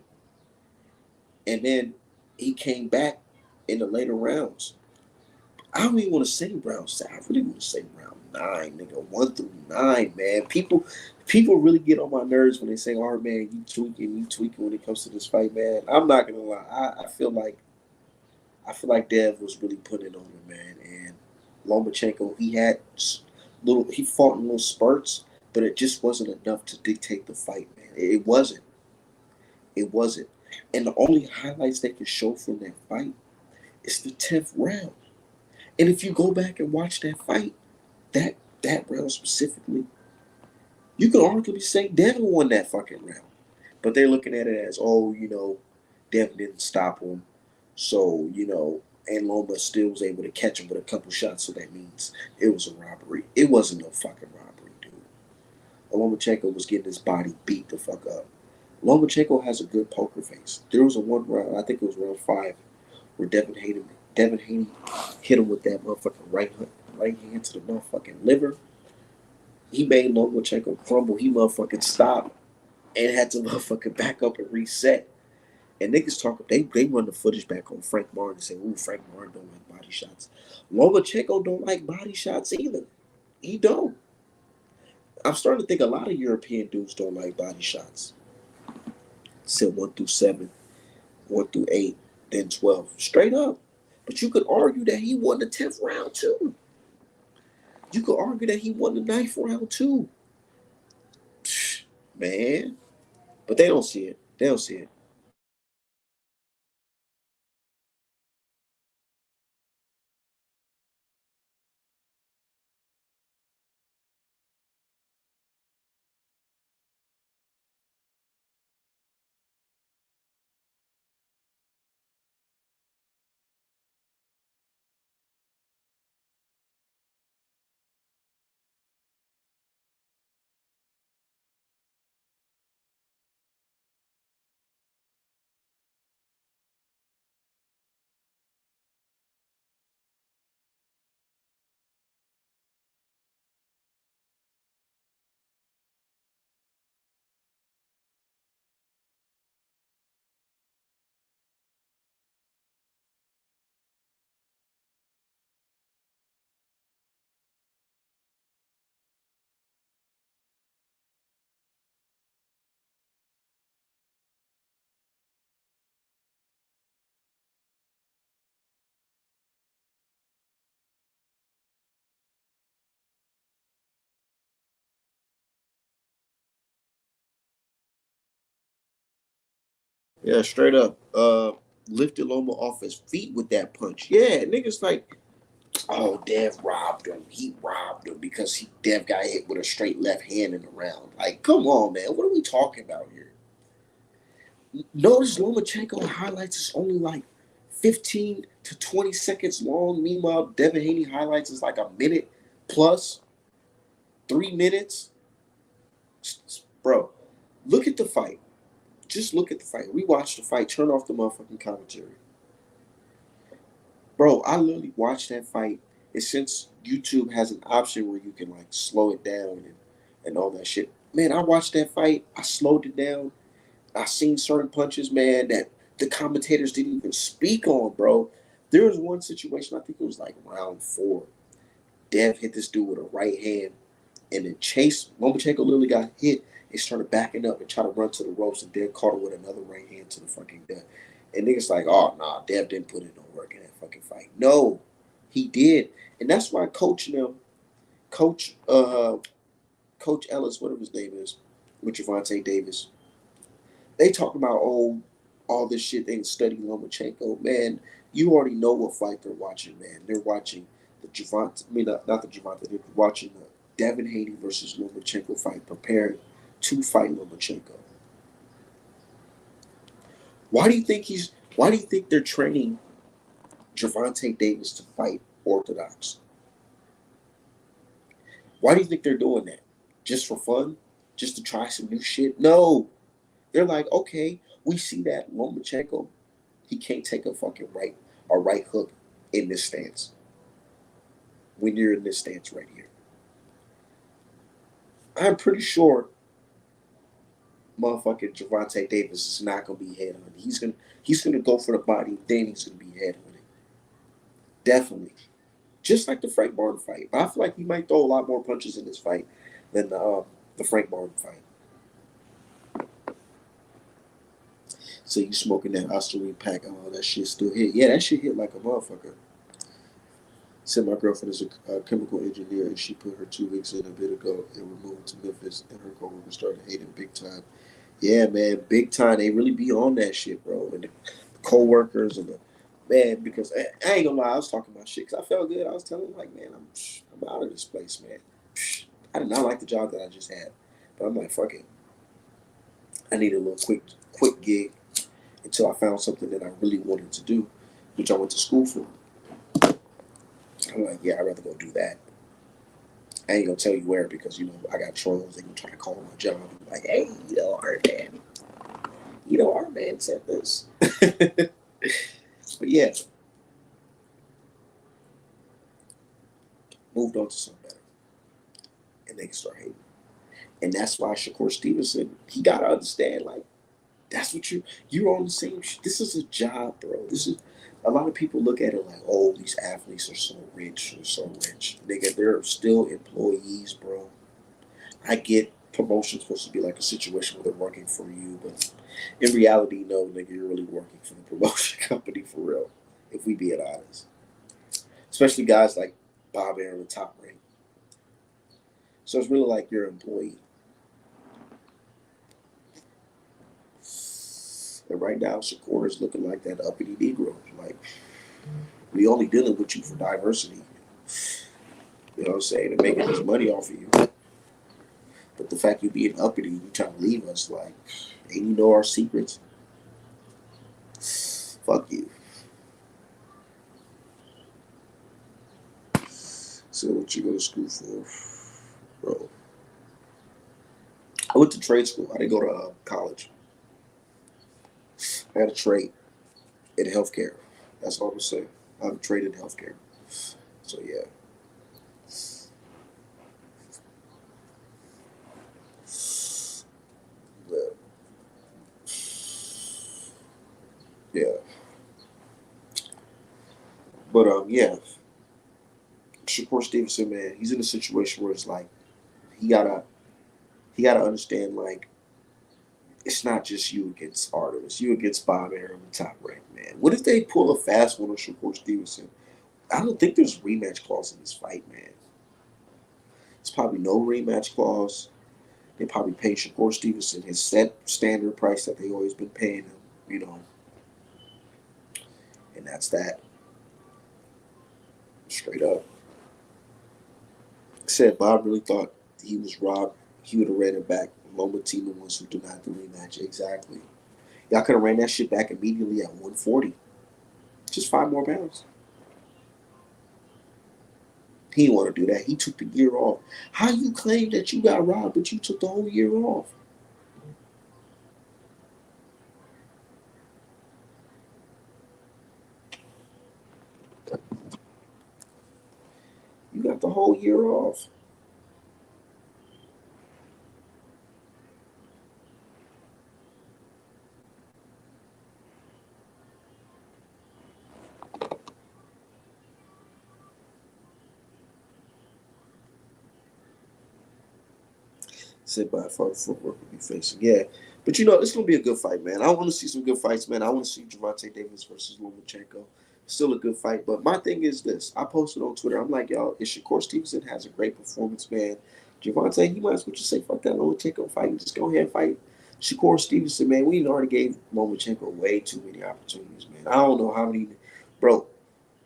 and then he came back in the later rounds. I don't even want to say round seven. I really want to say round nine, nigga. 1 through 9, man. People really get on my nerves when they say, "Oh man, you tweaking when it comes to this fight, man." I'm not gonna lie. I feel like Dev was really putting it on him, man. And Lomachenko, he fought in little spurts, but it just wasn't enough to dictate the fight, man. It wasn't. It wasn't. And the only highlights they could show from that fight is the 10th round. And if you go back and watch that fight, that that round specifically, you could arguably say Devin won that fucking round. But they're looking at it as, oh, Devin didn't stop him. So, and Loma still was able to catch him with a couple shots, so that means it was a robbery. It wasn't no fucking robbery, dude. Lomachenko was getting his body beat the fuck up. Lomachenko has a good poker face. There was a one round, I think it was round 5, where Devin Haney hit him with that motherfucking right hand to the motherfucking liver. He made Lomachenko crumble. He motherfucking stopped and had to motherfucking back up and reset. And niggas talk, they run the footage back on Frank Martin and say, ooh, Frank Martin don't like body shots. Lomachenko don't like body shots either. He don't. I'm starting to think a lot of European dudes don't like body shots. Said 1 through 7, 1 through 8, then 12. Straight up. But you could argue that he won the 10th round too. You could argue that he won the 9th round too. Man. But they don't see it. They don't see it. Yeah, straight up. Lifted Loma off his feet with that punch. Yeah, niggas like Oh, Dev robbed him. He robbed him because Dev got hit with a straight left hand in the round. Like, come on, man. What are we talking about here? Notice Lomachenko highlights is only like 15 to 20 seconds long. Meanwhile, Devin Haney highlights is like a minute plus, 3 minutes. Bro, look at the fight. Just look at the fight. Rewatch the fight. Turn off the motherfucking commentary. Bro, I literally watched that fight. And since YouTube has an option where you can like slow it down and all that shit. Man, I watched that fight. I slowed it down. I seen certain punches, man, that the commentators didn't even speak on, bro. There was one situation, I think it was like round 4. Dev hit this dude with a right hand, and then Chase Lomachenko literally got hit and started backing up and tried to run to the ropes, and Dev caught her with another right hand to the fucking gut. And niggas like, oh nah, Dev didn't put in no work in that fucking fight. No, he did, and that's why Coach Coach Coach Ellis, whatever his name is, with Gervonta Davis, they talk about all this shit. They study Lomachenko. Man, you already know what fight they're watching, man. They're watching the Javante. I mean, not the Javante. They're watching the Devin Haney versus Lomachenko fight, preparing to fight Lomachenko. Why do you think Why do you think they're training Gervonta Davis to fight orthodox? Why do you think they're doing that? Just for fun? Just to try some new shit? No. They're like, okay, we see that Lomachenko, he can't take a fucking right hook in this stance. When you're in this stance right here. I'm pretty sure motherfucking Gervonta Davis is not gonna be head hunting. He's gonna go for the body, then he's gonna be head hunting. Definitely. Just like the Frank Martin fight. But I feel like he might throw a lot more punches in this fight than the Frank Martin fight. So you smoking that Osterine pack, oh, that shit still hit. Yeah, that shit hit like a motherfucker. Said my girlfriend is a chemical engineer, and she put her 2 weeks in a bit ago and removed to Memphis, and her coworkers started hating big time. Yeah, man, big time. They really be on that shit, bro. And the coworkers and the man, because I ain't gonna lie, I was talking about shit because I felt good. I was telling them like, man, I'm out of this place, man. I did not like the job that I just had, but I'm like, fuck it. I need a little quick gig until I found something that I really wanted to do, which I went to school for. I'm like, yeah, I'd rather go do that. I ain't gonna tell you where because I got trolls. They gonna try to call my job and be like, hey, our man said this. But yeah, moved on to something better, and they can start hating. And that's why Shakur Stevenson, he gotta understand, like, that's what you're on the same. This is a job, bro. This is a lot of people look at it like, oh, these athletes are so rich, Nigga, they're still employees, bro. I get promotion's supposed to be like a situation where they're working for you, but in reality, no, nigga, you're really working for the promotion company for real. If we being honest, especially guys like Bob Arum and Top Rank. So it's really like you're an employee. And right now, Shakur is looking like that uppity Negro. Like, we only dealing with you for diversity. You know what I'm saying? And making this money off of you. But the fact you being uppity, you trying to leave us, like, and you know our secrets. Fuck you. So what you go to school for, bro? I went to trade school. I didn't go to college. I had a trade in healthcare. That's all I'm saying. I have a trade in healthcare. So yeah. Yeah. But yeah. Shakur Stevenson, man, he's in a situation where it's like he gotta understand, like, it's not just you against Artemis, you against Bob Arum and Top Rank, man. What if they pull a fast one on Shakur Stevenson? I don't think there's a rematch clause in this fight, man. It's probably no rematch clause. They probably pay Shakur Stevenson his set standard price that they always been paying him, and that's that. Straight up. Said Bob really thought he was robbed. He would have ran it back. Loma Team the ones who do not have the rematch. Exactly. Y'all could have ran that shit back immediately at 140. Just 5 more pounds. He didn't want to do that. He took the year off. How you claim that you got robbed, but you took the whole year off? You got the whole year off. Said by far the footwork will be facing. Yeah. But it's gonna be a good fight, man. I want to see some good fights, man. I want to see Javante Davis versus Lomachenko. Still a good fight. But my thing is this. I posted on Twitter. I'm like, y'all, if Shakur Stevenson has a great performance, man, Javante, he might as well just say, fuck that Lomachenko fight. Just go ahead and fight Shakur Stevenson, man. We already gave Lomachenko way too many opportunities, man. I don't know how many. Bro,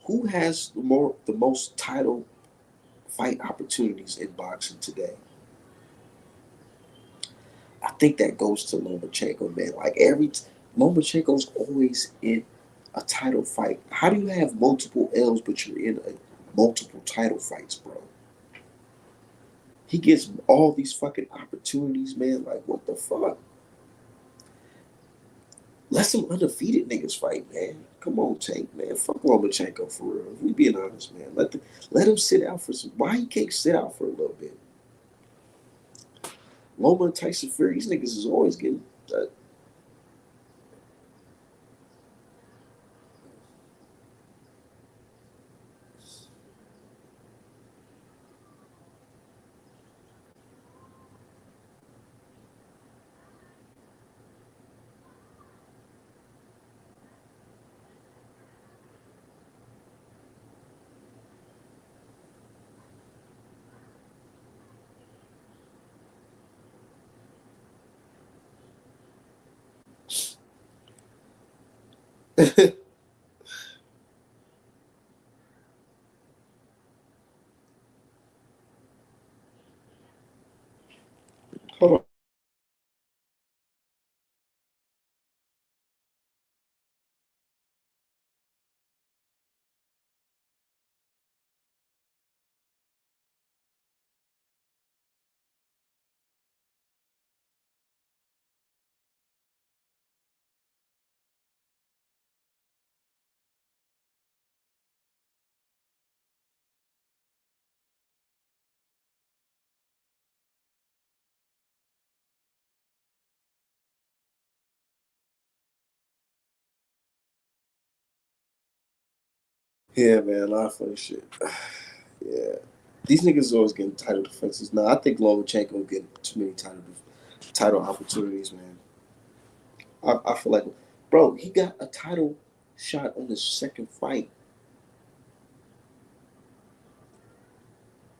who has the most title fight opportunities in boxing today? I think that goes to Lomachenko, man. Like Lomachenko's always in a title fight. How do you have multiple L's but you're in multiple title fights, bro? He gets all these fucking opportunities, man. Like what the fuck? Let some undefeated niggas fight, man. Come on, Tank, man. Fuck Lomachenko for real. If we being honest, man. Let him sit out for some. Why he can't sit out for a little bit? Loma and Tyson Fury, these niggas is always getting. Hold on. Yeah, man, a lot of funny shit. Yeah. These niggas always getting title defenses. Now I think Lomachenko getting too many title opportunities, man. I feel like, bro, he got a title shot on his second fight.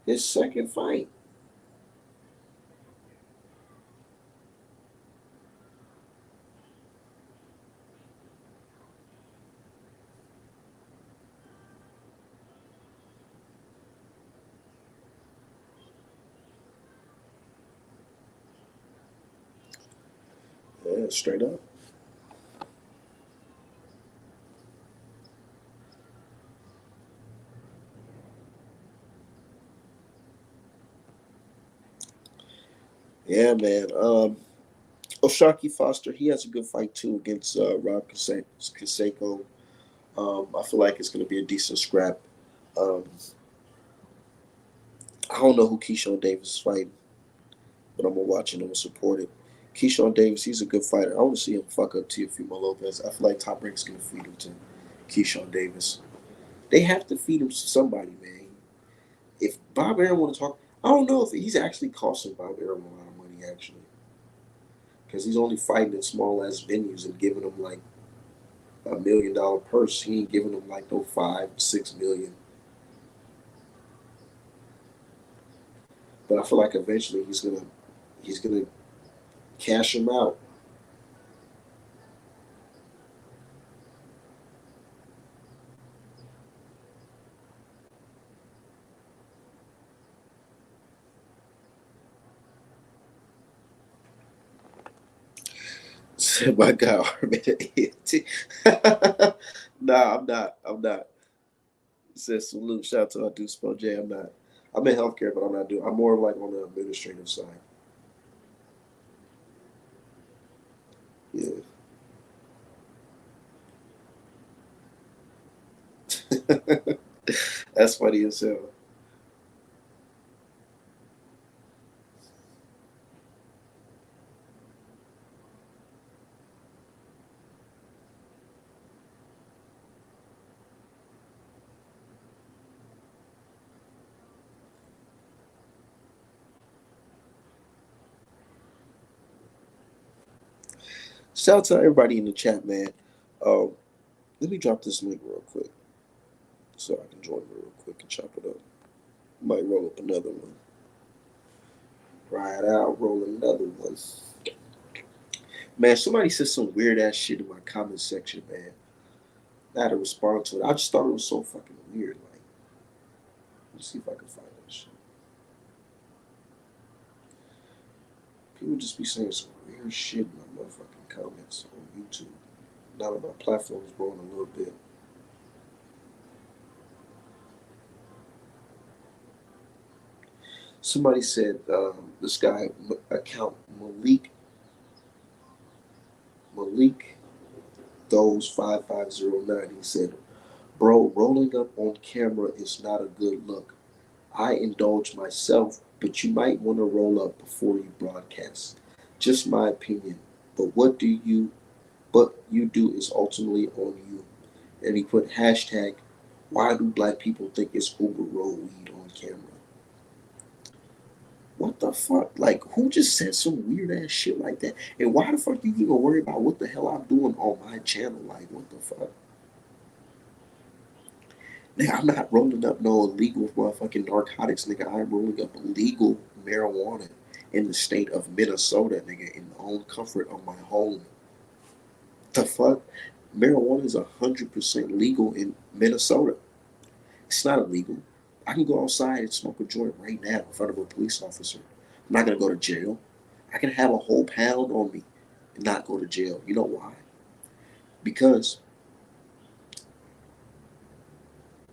His second fight. Yeah, straight up. Yeah, man. Oshaki Foster, he has a good fight too against Rob Kaseko. I feel like it's going to be a decent scrap. Um, I don't know who Keyshawn Davis is fighting, but I'm gonna watch it and I'm gonna support it. Keyshawn Davis, he's a good fighter. I want to see him fuck up Teofimo Lopez. I feel like Top Rank's gonna feed him to Keyshawn Davis. They have to feed him to somebody, man. If Bob Arum want to talk, I don't know if he's actually costing Bob Arum a lot of money, actually, because he's only fighting in small ass venues and giving him like $1 million purse. He ain't giving him like no 5, 6 million. But I feel like eventually he's gonna cash him out. My God, nah, I'm not. I'm not. Says salute. Shout out to our dude Spell J. I'm not. I'm in healthcare, but I'm not doing. I'm more like on the administrative side. Yeah. That's funny as hell. Shout out to everybody in the chat, man. Um, Let me drop this link real quick so I can join real quick and chop it up. Might roll up another one. Right out, roll another one. Man, somebody said some weird ass shit in my comment section, man. I had to respond to it. I just thought it was so fucking weird. Like, let's see if I can find that shit. People just be saying some weird shit in my motherfucking comments on YouTube. Now that my platform is growing a little bit. Somebody said this guy account Malik those 5509. He said, "Bro, rolling up on camera is not a good look. I indulge myself, but you might want to roll up before you broadcast. Just my opinion. But what you do is ultimately on you." And he put hashtag, "Why do black people think it's cool to roll weed on camera?" What the fuck? Like, who just said some weird ass shit like that? And why the fuck you even worry about what the hell I'm doing on my channel? Like, what the fuck? Nigga, I'm not rolling up no illegal motherfucking narcotics, nigga. I'm rolling up legal marijuana in the state of Minnesota, nigga, in the own comfort of my home. The fuck? Marijuana is 100% legal in Minnesota. It's not illegal. I can go outside and smoke a joint right now in front of a police officer. I'm not gonna go to jail. I can have a whole pound on me and not go to jail. You know why? Because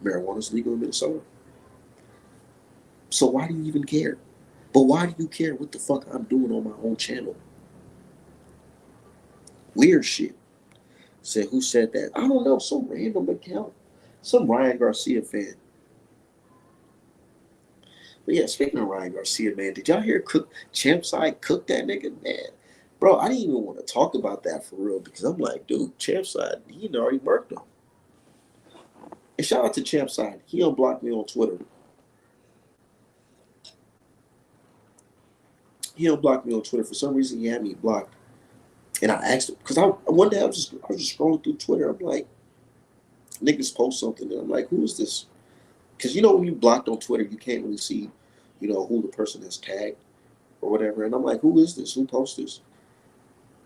marijuana is legal in Minnesota. So why do you even care? But why do you care what the fuck I'm doing on my own channel? Weird shit. Said who said that? I don't know. Some random account. Some Ryan Garcia fan. But yeah, speaking of Ryan Garcia, man, did y'all hear Champside cook that nigga? Man, bro, I didn't even want to talk about that for real because I'm like, dude, Champside, he already murked him. And shout out to Champside. He unblocked me on Twitter. He unblocked me on Twitter. For some reason, he had me blocked. And I asked him, because one day I was just scrolling through Twitter. I'm like, niggas post something. And I'm like, who is this? Because you know when you blocked on Twitter, you can't really see, who the person has tagged or whatever. And I'm like, who is this? Who posted this?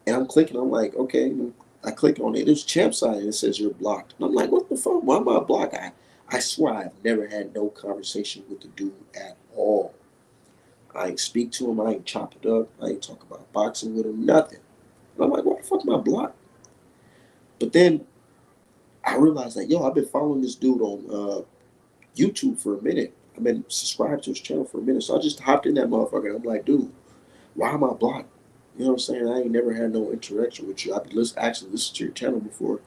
And I'm clicking. I'm like, okay. And I click on it. It's Champside, and it says you're blocked. And I'm like, what the fuck? Why am I blocked? I swear I've never had no conversation with the dude at all. I ain't speak to him. I ain't chop it up. I ain't talk about boxing with him. Nothing. And I'm like, why the fuck am I blocked? But then I realized that, yo, I've been following this dude on YouTube for a minute. I've been subscribed to his channel for a minute. So I just hopped in that motherfucker. And I'm like, dude, why am I blocked? You know what I'm saying? I ain't never had no interaction with you. I've actually listened to your channel before.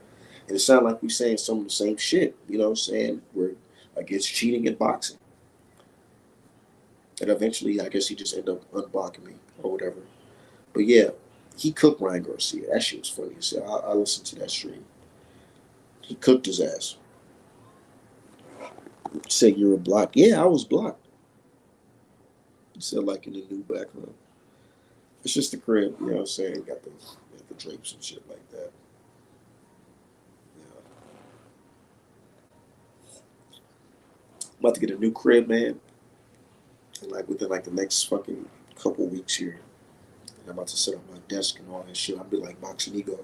And it sounded like we saying some of the same shit. You know what I'm saying? We're against cheating in boxing. And eventually, I guess he just ended up unblocking me or whatever. But yeah, he cooked Ryan Garcia. That shit was funny. So I listened to that stream. He cooked his ass. He said you were blocked. Yeah, I was blocked. He said like in the new background. It's just the crib, you know what I'm saying? Got the drapes and shit like that. Yeah. I'm about to get a new crib, man. And like within like the next fucking couple weeks here. And I'm about to set up my desk and all that shit. I'll be like Boxing Ego.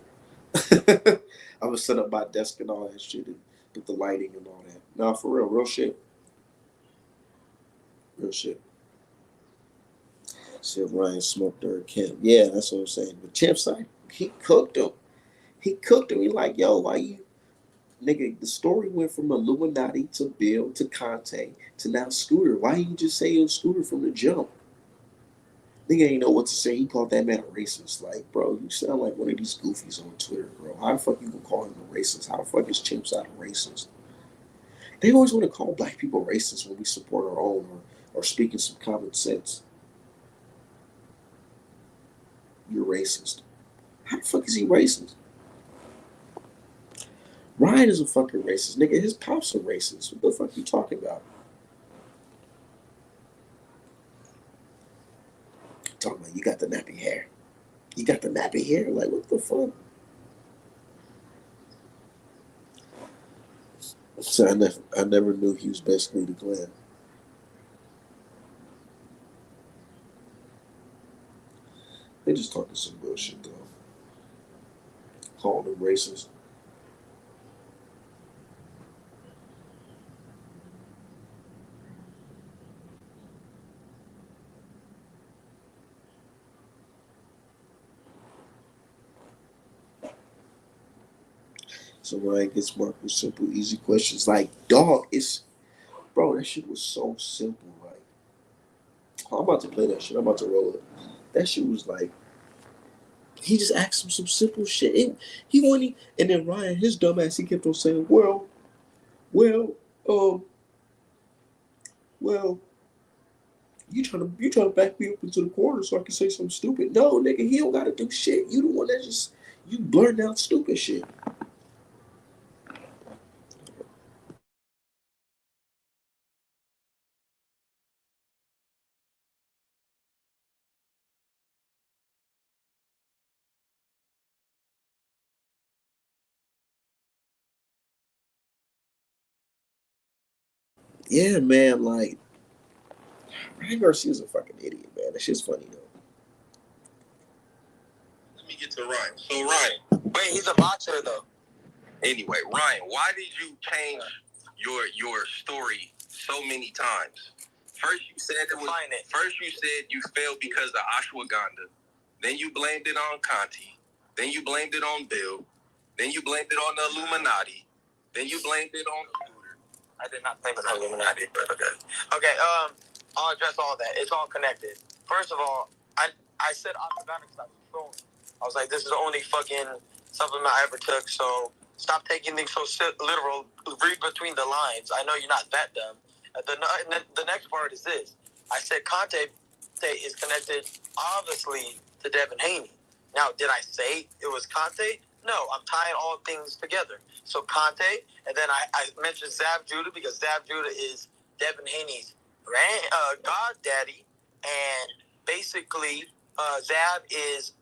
I'm gonna set up my desk and all that shit and put the lighting and all that. Nah, for real shit. Real shit. Said Ryan smoked her camp. Yeah, that's what I'm saying. But Champ side, He cooked him. He cooked him. He like, yo, why you nigga? The story went from Illuminati to Bill to Conte to now Scooter. Why you just say it was Scooter from the jump? Nigga ain't know what to say. He called that man a racist. Like, bro, you sound like one of these goofies on Twitter, bro. How the fuck you gonna call him a racist? How the fuck is Chimps out a racist? They always want to call black people racist when we support our own or speaking some common sense. You're racist. How the fuck is he racist? Ryan is a fucking racist, nigga. His pops are racist. What the fuck you talking about? Talking about you got the nappy hair. You got the nappy hair? Like, what the fuck? So I never knew he was basically the Klan. They just talking some bullshit though. Calling them racist. So Ryan gets marked with simple, easy questions. Like, dog, it's bro, that shit was so simple. Like, I'm about to play that shit. I'm about to roll it. That shit was like, he just asked him some simple shit. He wanted, and then Ryan, his dumb ass, he kept on saying, well, um, well, you trying to back me up into the corner so I can say something stupid. No, nigga, he don't gotta do shit. You the one that just you blurting out stupid shit. Yeah, man, like Ryan Garcia's a fucking idiot, man. That shit's funny though. Let me get to Ryan. So Ryan, wait, he's a boxer though. Anyway, Ryan, why did you change your story so many times? First you said First you said you failed because of ashwagandha. Then you blamed it on Conti. Then you blamed it on Bill. Then you blamed it on the Illuminati. Then you blamed it on Scooter. I did not blame it on Illuminati, but okay. Okay, I'll address all that. It's all connected. First of all, I said ashwagandha because I was trolling. I was like, this is the only fucking supplement I ever took, so stop taking things so literal. Read between the lines. I know you're not that dumb. The next part is this. I said Conte is connected, obviously, to Devin Haney. Now, did I say it was Conte? No, I'm tying all things together. So Conte, and then I mentioned Zab Judah because Zab Judah is Devin Haney's goddaddy, and basically Zab is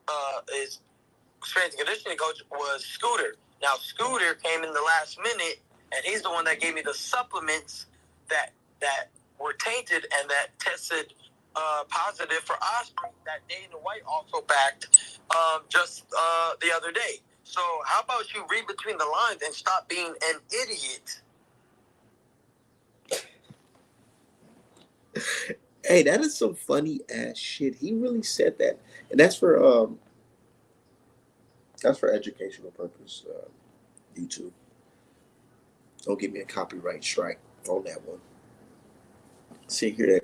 strength and conditioning coach was Scooter. Now Scooter came in the last minute, and he's the one that gave me the supplements that were tainted and that tested positive for Osprey that Dana White also backed just the other day. So how about you read between the lines and stop being an idiot? Hey, that is some funny ass shit. He really said that, and that's for educational purpose. YouTube. Don't give me a copyright strike on that one. See here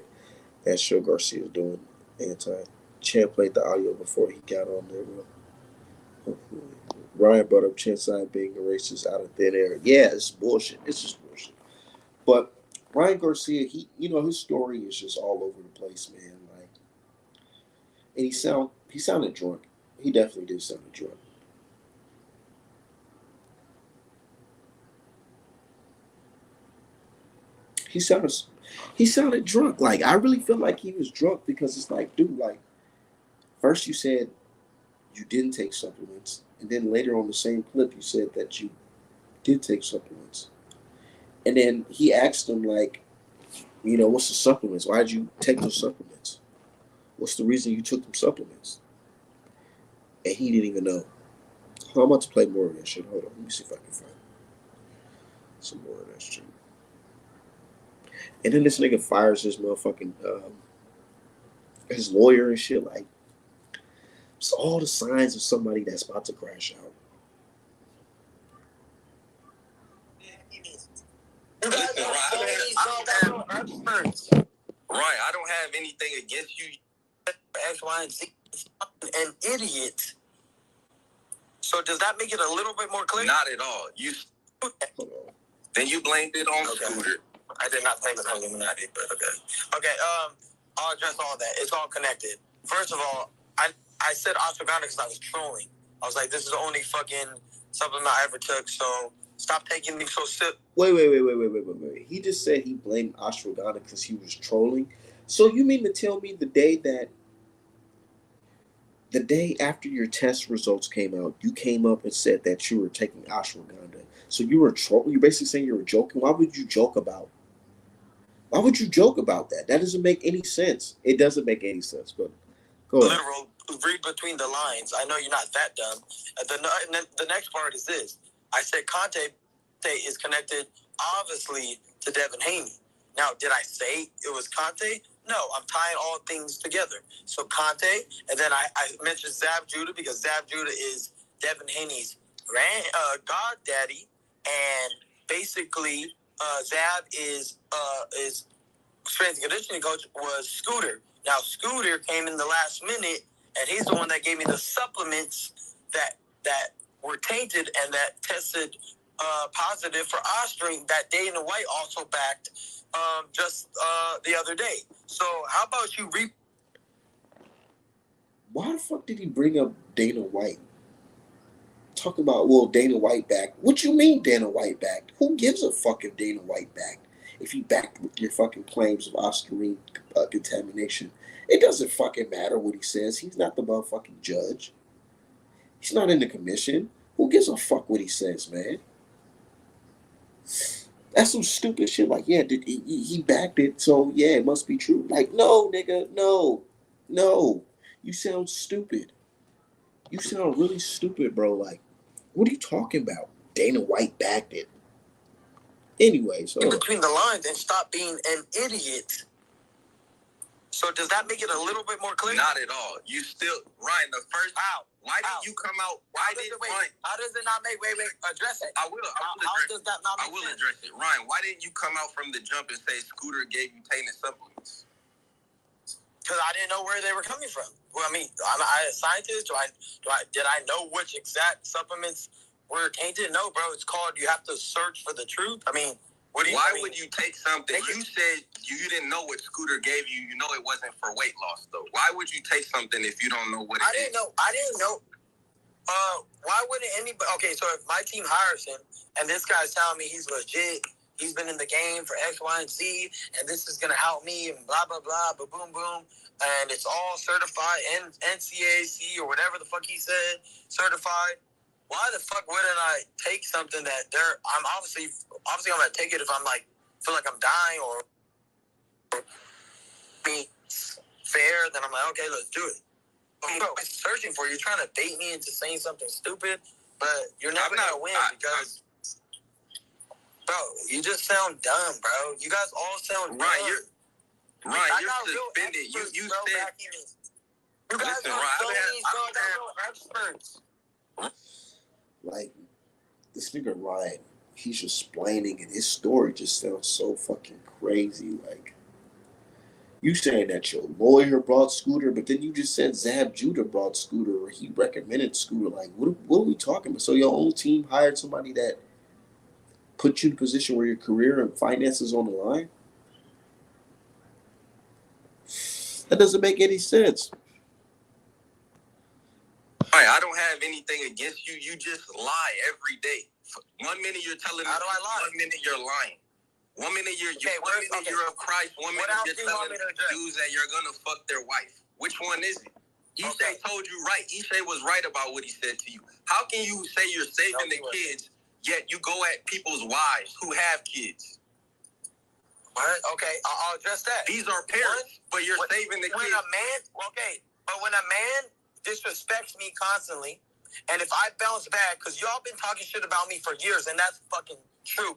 that show Garcia is doing anti. Champ played the audio before he got on there. Ryan brought up Chanside being a racist out of thin air. Yeah, it's bullshit. It's just bullshit. But Ryan Garcia, his story is just all over the place, man. Like, and he sounded drunk. He definitely did sound drunk. He sounded he sounded drunk. Like, I really feel like he was drunk because it's like, dude, like, first you said you didn't take supplements, and then later on the same clip you said that you did take supplements. And then he asked him like, what's the supplements? Why did you take those supplements? What's the reason you took them supplements? And he didn't even know. I'm about to play more of that shit. Hold on, let me see if I can find some more of that shit. And then this nigga fires his motherfucking his lawyer and shit. Like, It's all the signs of somebody that's about to crash out. You guys are experts. Right, I don't have anything against you. X, Y, and Z. An idiot. So does that make it a little bit more clear? Not at all. Then you blamed it on Scooter. I did not blame it on Illuminati, but okay. Okay, I'll address all that. It's all connected. First of all, I said ashwagandha because I was trolling. I was like, this is the only fucking supplement I ever took, so stop taking me so sick. Wait. He just said he blamed ashwagandha because he was trolling. So you mean to tell me the day after your test results came out, you came up and said that you were taking ashwagandha. So you were trolling. You're basically saying you were joking. Why would you joke about that? That doesn't make any sense. It doesn't make any sense. But go ahead. Literal, read between the lines. I know you're not that dumb. The next part is this. I said Conte is connected, obviously, to Devin Haney. Now, did I say it was Conte? No, I'm tying all things together. So Conte, and then I mentioned Zab Judah because Zab Judah is Devin Haney's goddaddy, and basically Zab is strength and conditioning coach was Scooter. Now Scooter came in the last minute, and he's the one that gave me the supplements that were tainted and that tested positive for Ostring that Dana White also backed just the other day. So how about you Why the fuck did he bring up Dana White? Talk about, Dana White backed. What you mean Dana White backed? Who gives a fuck if Dana White backed? If he backed with your fucking claims of Oscarine contamination. It doesn't fucking matter what he says. He's not the motherfucking judge. He's not in the commission. Who gives a fuck what he says, man? That's some stupid shit. Like, yeah, he backed it, so yeah, it must be true. Like, no, nigga, no. You sound stupid. You sound really stupid, bro. Like, what are you talking about? Dana White backed it. Anyway, so between the lines and stop being an idiot. So does that make it a little bit more clear? Not at all. You still, Ryan, the first out. Why did you come out? How does it not make? Wait. Address it. I will. How does that not make sense? I will address it. Ryan, why didn't you come out from the jump and say Scooter gave you tainted supplements? Because I didn't know where they were coming from. Well, I mean, am I a scientist? Did I know which exact supplements were tainted? No, bro. It's called. You have to search for the truth. I mean. Why would you take something? You said you didn't know what Scooter gave you. You know it wasn't for weight loss, though. Why would you take something if you don't know what it is? I didn't know. Why wouldn't anybody? Okay, so if my team hires him, and this guy's telling me he's legit, he's been in the game for X, Y, and Z, and this is gonna help me, and blah blah blah, boom boom, and it's all certified, NCAC or whatever the fuck he said, certified. Why the fuck wouldn't I take something that I'm obviously I'm gonna take it if I'm like feel like I'm dying or be fair. Then I'm like, okay, let's do it. But I'm searching for you. You're trying to bait me into saying something stupid, but you're never gonna win because, bro, you just sound dumb, bro. You guys all sound dumb. You're suspended. You said you guys are experts. Like, this nigga Ryan, he's just explaining, and his story just sounds so fucking crazy. Like, you saying that your lawyer brought Scooter, but then you just said Zab Judah brought Scooter, or he recommended Scooter. Like, what are we talking about? So your own team hired somebody that put you in a position where your career and finances on the line? That doesn't make any sense. I don't have anything against you. You just lie every day. 1 minute you're telling me. How do I lie? 1 minute you're lying. 1 minute you're of Christ. 1 minute you're telling dudes that you're gonna fuck their wife. Which one is it? Ishay told you right. Ishay was right about what he said to you. How can you say you're saving the kids, yet you go at people's wives who have kids? What? Okay, I'll address that. These are parents, but you're saving the kids. When a man, but when a man disrespects me constantly, and if I bounce back, because y'all been talking shit about me for years, and that's fucking true.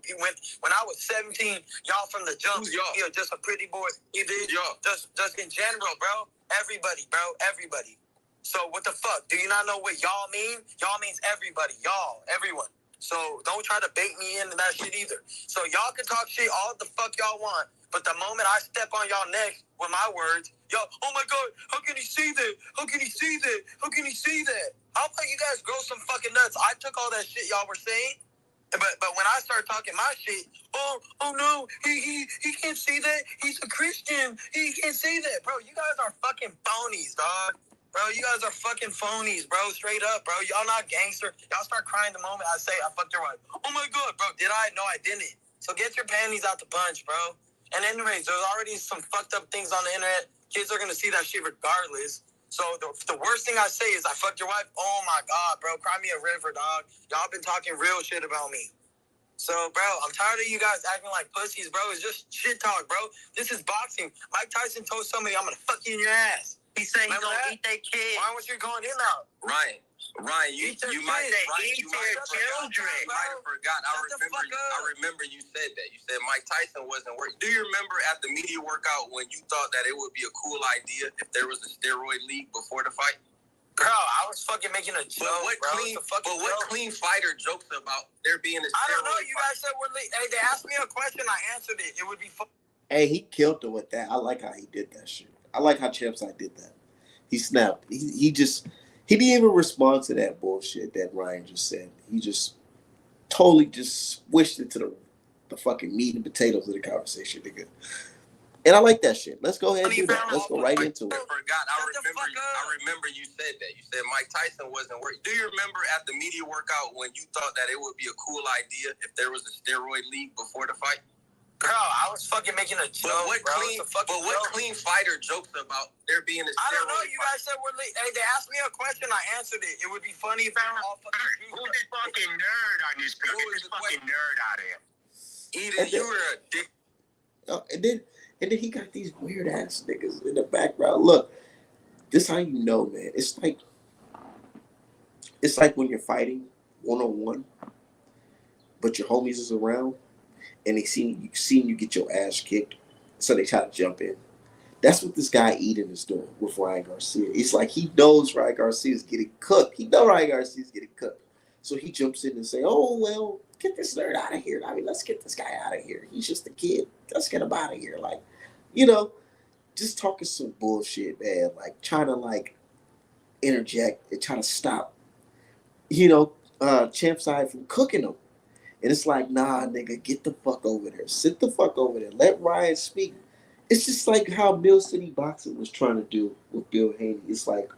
When I was 17, y'all from the jump, you're just a pretty boy. You did, just in general, bro. Everybody, bro. Everybody. So what the fuck? Do you not know what y'all mean? Y'all means everybody. Y'all. Everyone. So don't try to bait me into that shit either. So y'all can talk shit all the fuck y'all want, but the moment I step on y'all neck with my words, y'all, oh my god, how can he see that? How can he see that? How can he see that? How about you guys grow some fucking nuts? I took all that shit y'all were saying, but when I start talking my shit, oh no, he can't see that. He's a Christian. He can't see that, bro. You guys are fucking phonies, dog. Bro, you guys are fucking phonies, bro. Straight up, bro. Y'all not gangster. Y'all start crying the moment I say I fucked your wife. Oh my god, bro. Did I? No, I didn't. So get your panties out the bunch, bro. And anyways, there's already some fucked up things on the internet. Kids are gonna see that shit regardless. So the worst thing I say is I fucked your wife. Oh my god, bro. Cry me a river, dog. Y'all been talking real shit about me. So, bro, I'm tired of you guys acting like pussies, bro. It's just shit talk, bro. This is boxing. Mike Tyson told somebody, I'm gonna fuck you in your ass. He said he's gonna eat that kid. Why was you going in out? Ryan, you might have forgot. I remember you said that. You said Mike Tyson wasn't working. Do you remember at the media workout when you thought that it would be a cool idea if there was a steroid league before the fight? Bro, I was fucking making a joke. What clean fighter jokes about there being a steroid? I don't know. You guys said hey, they asked me a question. I answered it. It would be fun. Hey, he killed it with that. I like how he did that shit. I like how Champside did that. He snapped. He didn't even respond to that bullshit that Ryan just said. He just totally just switched it to the fucking meat and potatoes of the conversation, nigga. And I like that shit. Let's go ahead and do that. Let's go right into it. I remember you said that. You said Mike Tyson wasn't working. Do you remember at the media workout when you thought that it would be a cool idea if there was a steroid league before the fight? Bro, I was fucking making a joke. What clean fighter jokes about there being a steroid? I don't know. You guys said hey, they asked me a question. I answered it. It would be funny if they were all fucking. Who's this fucking nerd on this? Who is this fucking nerd out here? Eden, you were a dick. And then he got these weird ass niggas in the background. Look, this how you know, man. It's like when you're fighting 1-on-1, but your homies is around and they seen you get your ass kicked, so they try to jump in. That's what this guy Eden is doing with Ryan Garcia. It's like he knows Ryan Garcia is getting cooked. He knows Ryan Garcia is getting cooked. So he jumps in and say, oh, well, get this nerd out of here. I mean, let's get this guy out of here. He's just a kid. Let's get him out of here. Like, just talking some bullshit, man. Like, trying to, interject and trying to stop, Champside from cooking him. And it's like, nah, nigga, get the fuck over there. Sit the fuck over there. Let Ryan speak. It's just like how Mill City Boxing was trying to do with Bill Haney. It's like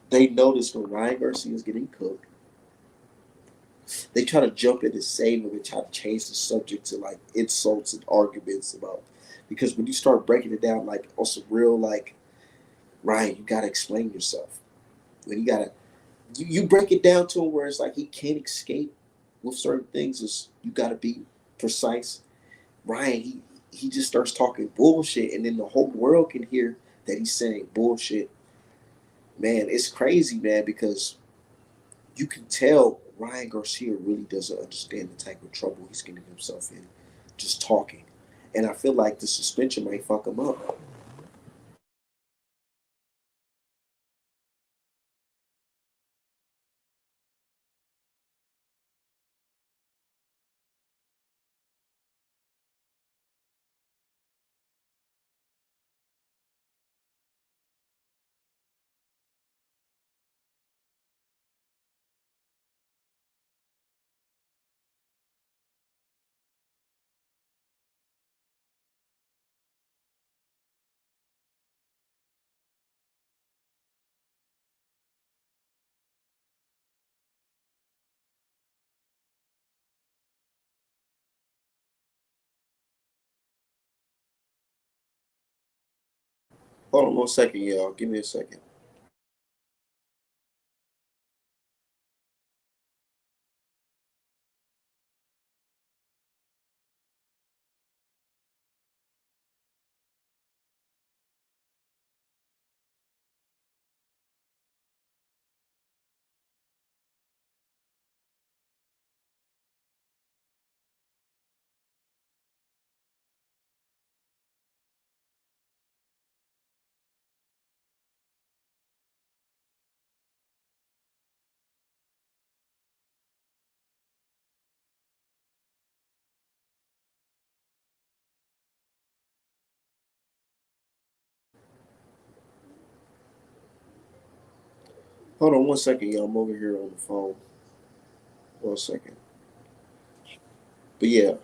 they noticed when Ryan Garcia is getting cooked, they try to jump in and save him and try to change the subject to insults and arguments about. Because when you start breaking it down on some real Ryan, you gotta explain yourself. When you break it down to him where it's like he can't escape with certain things. You gotta be precise. Ryan, he just starts talking bullshit, and then the whole world can hear that he's saying bullshit. Man, it's crazy, man, because you can tell Ryan Garcia really doesn't understand the type of trouble he's getting himself in just talking. And I feel like the suspension might fuck him up. Hold on 1 second, y'all. Give me a second. Hold on 1 second, y'all. I'm over here on the phone. 1 second. But yeah,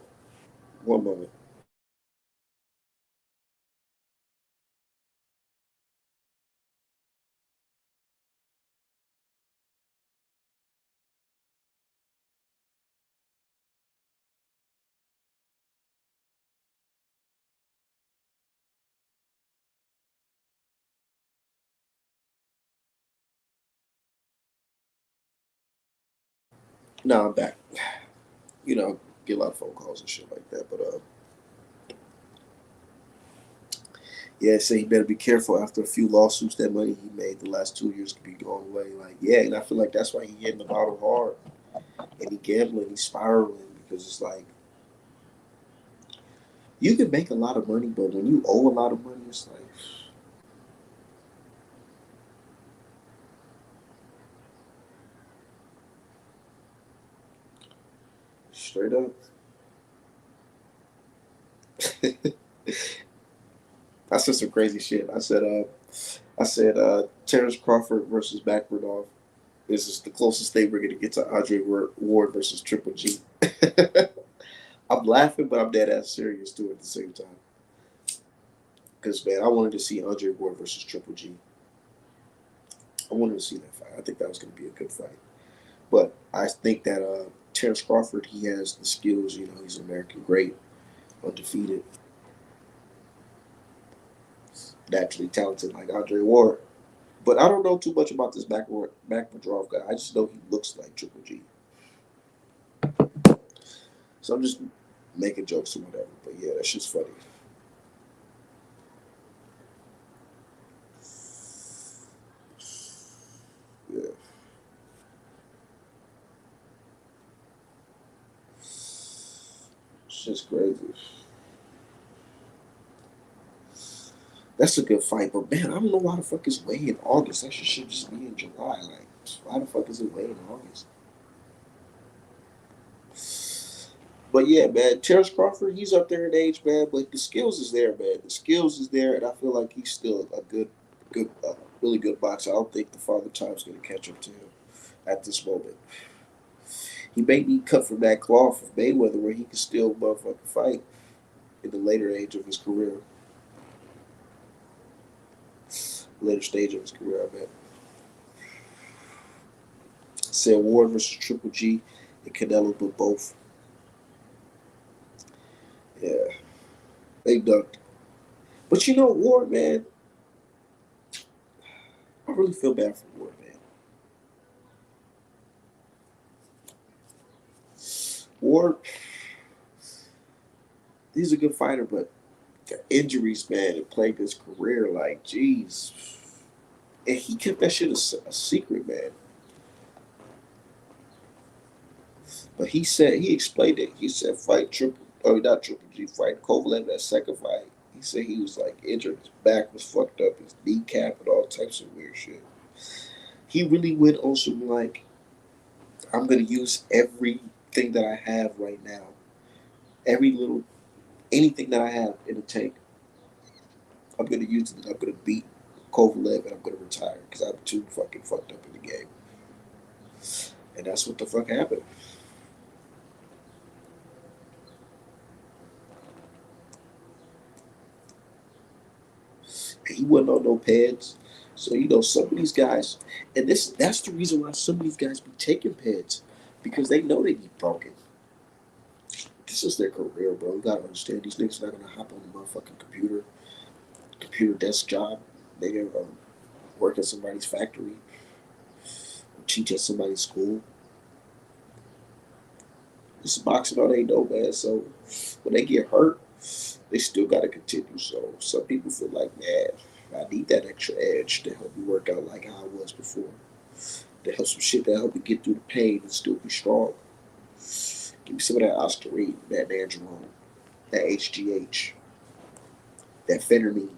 one moment. No, I'm back. Get a lot of phone calls and shit like that. But yeah, say he better be careful after a few lawsuits. That money he made the last 2 years could be going away. Like, yeah, and I feel like that's why he hitting the bottle hard and he gambling, he's spiraling because it's like you can make a lot of money, but when you owe a lot of money, it's like straight up. I said some crazy shit. I said Terrence Crawford versus Bakmardov. This is the closest thing we're gonna get to Andre Ward versus Triple G. I'm laughing, but I'm dead ass serious too at the same time. Because man, I wanted to see Andre Ward versus Triple G. I wanted to see that fight. I think that was gonna be a good fight. But I think that Terrence Crawford, he has the skills. He's an American great, undefeated, naturally talented like Andre Ward. But I don't know too much about this Bakmardov guy. I just know he looks like Triple G. So I'm just making jokes or whatever. But yeah, that's just funny. Yeah, it's just crazy. That's a good fight, but man, I don't know why the fuck is way in August. That should just be in July. Like, why the fuck is it way in August? But yeah, man, Terrence Crawford, he's up there in age, man, but the skills is there, man. The skills is there, and I feel like he's still a really good boxer. I don't think the Father Time's going to catch up to him at this moment. He may be cut from that cloth of Mayweather where he can still motherfucking fight in the later age of his career, later stage of his career, I mean. Said Ward versus Triple G and Canelo, but both. Yeah, they ducked. But Ward, man, I really feel bad for Ward, man. Ward, he's a good fighter, but the injuries, man, it plagued his career. Like, jeez. And he kept that shit a secret, man. But he explained it. He said, not Triple G, fight Kovalev that second fight. He said he was like injured, his back was fucked up, his kneecap, and all types of weird shit. He really went on some like, I'm gonna use everything that I have right now, every little anything that I have in the tank. I'm gonna use it. I'm gonna beat Kovalev and I'm gonna retire because I'm too fucking fucked up in the game. And that's what the fuck happened. He wasn't on no pads. So some of these guys, and that's the reason why some of these guys be taking pads because they know they be broken. This is their career, bro. You gotta understand these niggas not gonna hop on the motherfucking computer desk job. They gonna work at somebody's factory, teach at somebody's school. This is boxing all they know, man. So when they get hurt, they still gotta continue. So some people feel like, man, I need that extra edge to help me work out like how I was before. To help some shit that help me get through the pain and still be strong. Give me some of that Oscarine, that Nandrolone, that HGH, that phentermine.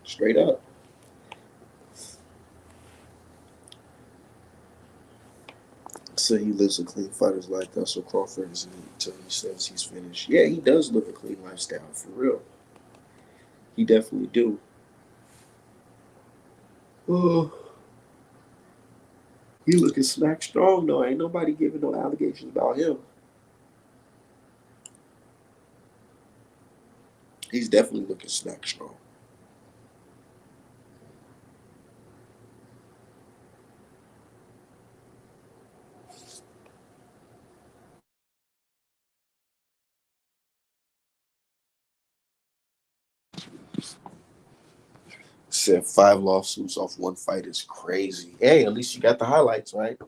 Straight up. So he lives a clean fighter's life. That's what Crawford is until he says he's finished. Yeah, he does live a clean lifestyle, for real. He definitely do. Oh. He looking smack strong though. Ain't nobody giving no allegations about him. He's definitely looking smack strong. Said 5 lawsuits off one fight is crazy. Hey, at least you got the highlights, right?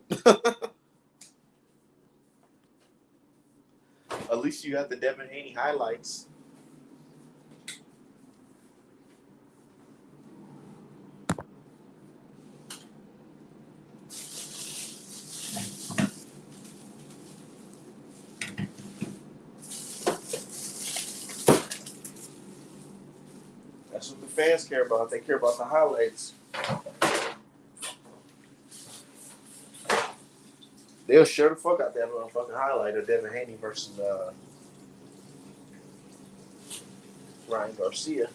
At least you got the Devin Haney highlights. That's what the fans care about. They care about the highlights. They'll share the fuck out that motherfucking highlight of Devin Haney versus Ryan Garcia.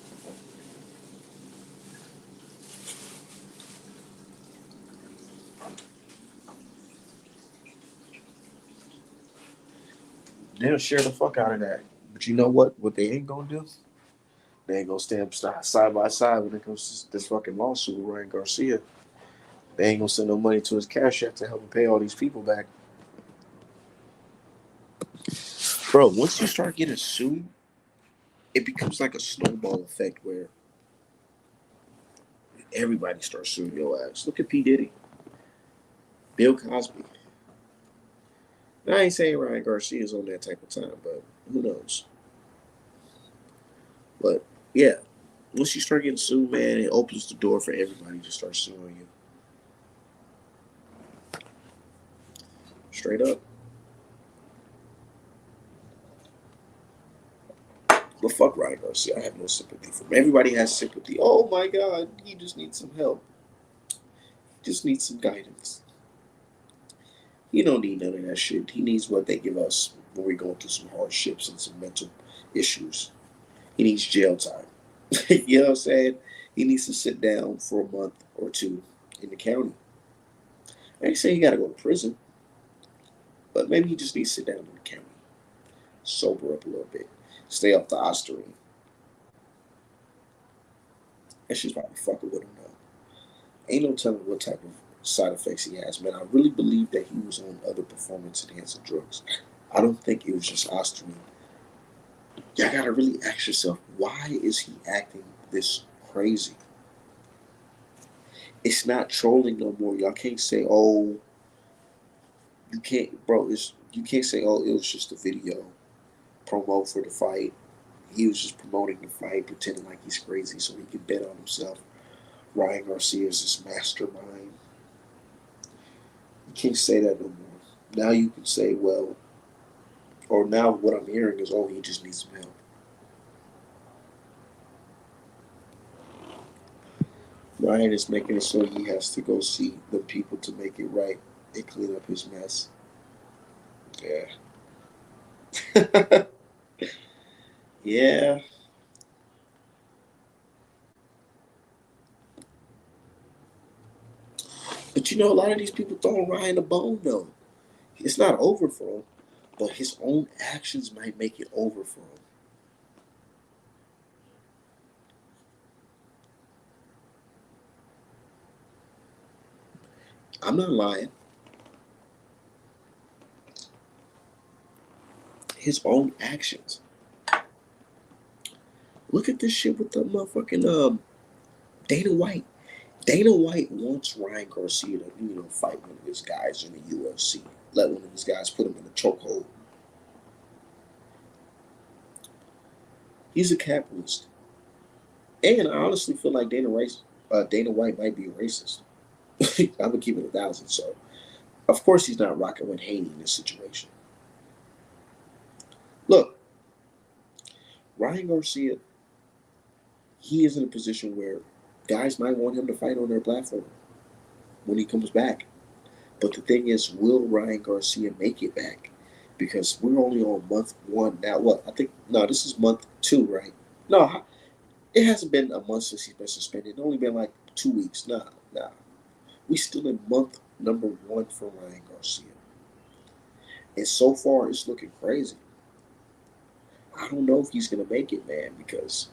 They'll share the fuck out of that. But you know what? What they ain't gonna do? They ain't gonna stand side by side when it comes to this fucking lawsuit with Ryan Garcia. They ain't gonna send no money to his cash app to help him pay all these people back. Bro, once you start getting sued, it becomes like a snowball effect where everybody starts suing your ass. Look at P. Diddy, Bill Cosby. Now, I ain't saying Ryan Garcia's on that type of time, but who knows? But yeah, once you start getting sued, man, it opens the door for everybody to start suing you. Straight up. But fuck Ryan Garcia. I have no sympathy for him. Everybody has sympathy. Oh my God, he just needs some help. He just needs some guidance. He don't need none of that shit. He needs what they give us when we're going through some hardships and some mental issues. He needs jail time. You know what I'm saying? He needs to sit down for a month or two in the county. I ain't saying he got to go to prison, but maybe he just needs to sit down in the county, sober up a little bit, stay off the Ostarine. That shit's probably fucking with him now. Ain't no telling what type of side effects he has, man. I really believe that he was on other performance enhancing drugs. I don't think it was just Ostarine. Y'all gotta really ask yourself, why is he acting this crazy? It's not trolling no more. Y'all can't say, oh, you can't, bro. You can't say, oh, it was just a video promo for the fight. He was just promoting the fight, pretending like he's crazy so he can bet on himself. Ryan Garcia is this mastermind. You can't say that no more. Now you can say, well, or now what I'm hearing is, oh, he just needs some help. Ryan is making it so he has to go see the people to make it right and clean up his mess. Yeah. Yeah. But you know, a lot of these people throwing Ryan a bone, though. It's not over for him, but his own actions might make it over for him. I'm not lying. His own actions. Look at this shit with the motherfucking Dana White. Dana White wants Ryan Garcia to, fight one of his guys in the UFC. Let one of his guys put him in a chokehold. He's a capitalist. And I honestly feel like Dana White might be a racist. I'm gonna keep it 1,000. So, of course, he's not rocking with Haney in this situation. Look, Ryan Garcia, he is in a position where guys might want him to fight on their platform when he comes back. But the thing is, will Ryan Garcia make it back? Because we're only on month one now. What? I think, no, this is month 2, right? No, it hasn't been a month since he's been suspended. It's only been like 2 weeks. Nah. We still in month number 1 for Ryan Garcia, and so far it's looking crazy. I don't know if he's gonna make it, man, because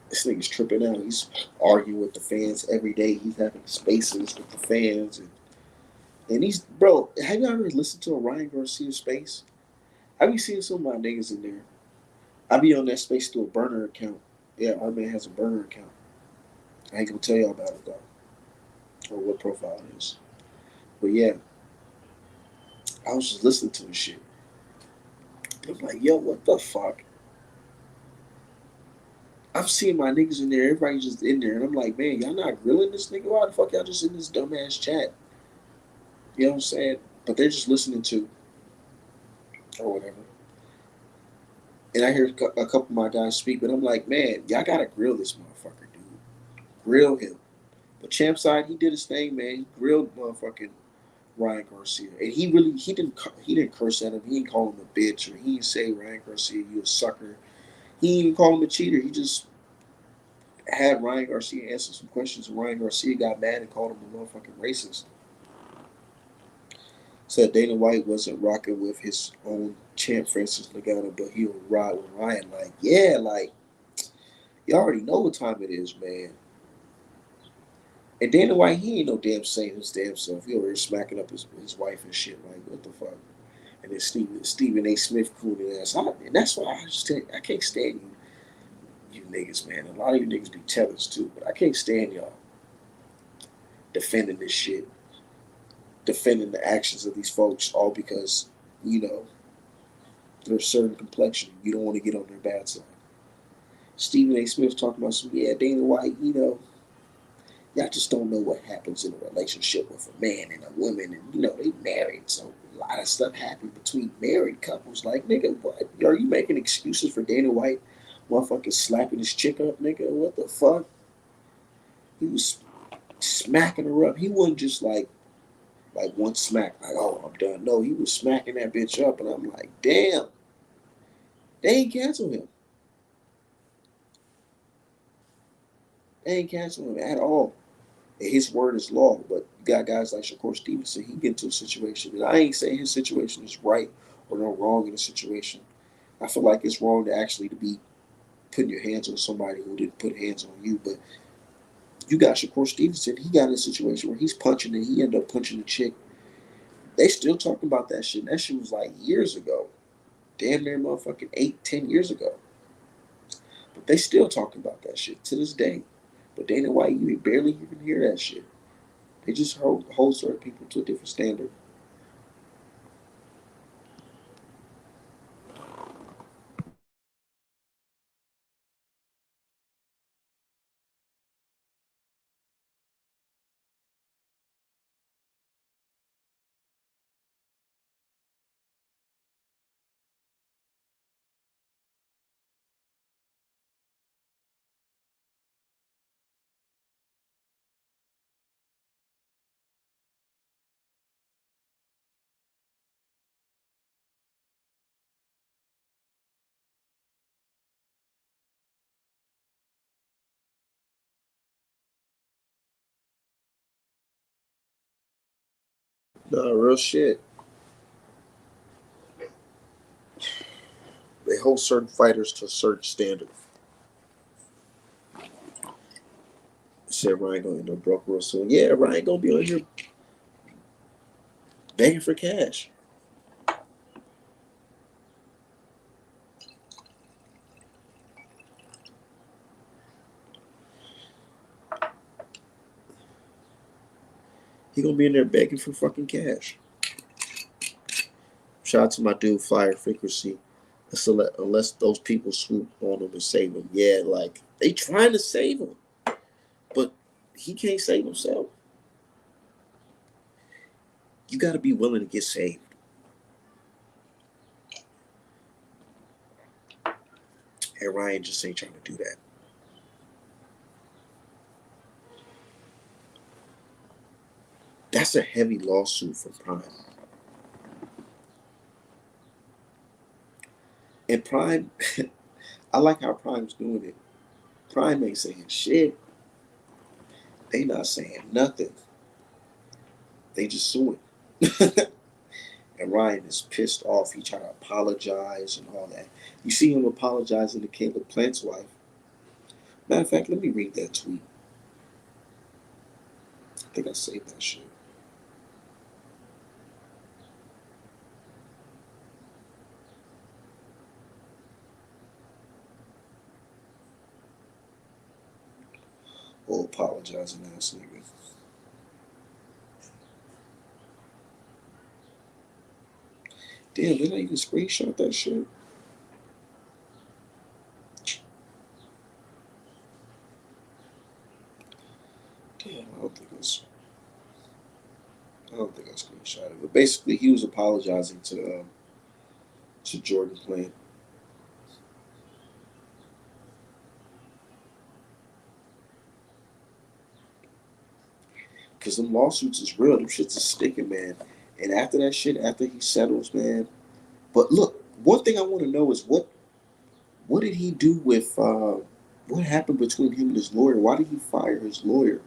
this nigga's tripping out. He's arguing with the fans every day. He's having spaces with the fans, and he's bro. Have you ever listened to a Ryan Garcia space? I be seeing some of my niggas in there. I be on that space through a burner account. Yeah, our man has a burner account. I ain't gonna tell y'all about it though, or what profile it is. But yeah, I was just listening to this shit. I'm like, yo, what the fuck? I'm seeing my niggas in there, everybody just in there, and I'm like, man, y'all not grilling this nigga? Why the fuck y'all just in this dumbass chat? You know what I'm saying? But they're just listening to, or whatever. And I hear a couple of my guys speak, but I'm like, man, y'all gotta grill this motherfucker, dude. Grill him. But Champ side, he did his thing, man. He grilled motherfucking Ryan Garcia, and he didn't curse at him. He didn't call him a bitch, or he didn't say Ryan Garcia, you a sucker. He didn't even call him a cheater. He just had Ryan Garcia answer some questions, and Ryan Garcia got mad and called him a motherfucking racist. Said Dana White wasn't rocking with his own champ, Francis Ngannou, but he'll ride with Ryan. Like, yeah, like, you already know what time it is, man. And Dana White, he ain't no damn saint his damn self. He over here smacking up his wife and shit. Like, what the fuck? And then Stephen A. Smith cooning ass. And that's why I can't stand you niggas, man. A lot of you niggas be tellers too, but I can't stand y'all defending this shit, defending the actions of these folks, all because, you know, they're a certain complexion. You don't want to get on their bad side. Stephen A. Smith talking about some, yeah, Dana White, you know, y'all just don't know what happens in a relationship with a man and a woman, and you know they married, so a lot of stuff happened between married couples. Like, nigga, what? Are you making excuses for Dana White, motherfucking slapping his chick up, nigga? What the fuck? He was smacking her up. He wasn't just like one smack, like, oh, I'm done. No, he was smacking that bitch up, and I'm like, damn, they ain't cancel him. They ain't cancel him at all. His word is law. But you got guys like Shakur Stevenson, he get into a situation, and I ain't saying his situation is right or no wrong in the situation. I feel like it's wrong to actually to be putting your hands on somebody who didn't put hands on you. But you got Shakur Stevenson, he got in a situation where he's punching and he ended up punching the chick. They still talking about that shit. That shit was like years ago. Damn near motherfucking 8, 10 years ago. But they still talking about that shit to this day. But Dana White, you barely even hear that shit. They just hold certain people to a different standard. No, real shit. They hold certain fighters to a certain standard. Said Ryan gonna end up broke real soon. Yeah, Ryan gonna be on here begging for cash. He gonna be in there begging for fucking cash. Shout out to my dude Flyer Frequency. Unless those people swoop on him and save him. Yeah, like they trying to save him, but he can't save himself. You got to be willing to get saved. And Ryan just ain't trying to do that. That's a heavy lawsuit from Prime. And Prime, I like how Prime's doing it. Prime ain't saying shit. They not saying nothing. They just sue him. And Ryan is pissed off. He trying to apologize and all that. You see him apologizing to Caleb Plant's wife. Matter of fact, let me read that tweet. I think I saved that shit. Oh, apologizing ass nigga. Damn, did I even screenshot that shit? Damn, I don't think I screenshot it. But basically, he was apologizing to Jordan Plant. Because them lawsuits is real. Them shits is sticking, man. And after that shit, after he settles, man. But look, one thing I want to know is what did he do with what happened between him and his lawyer? Why did he fire his lawyer?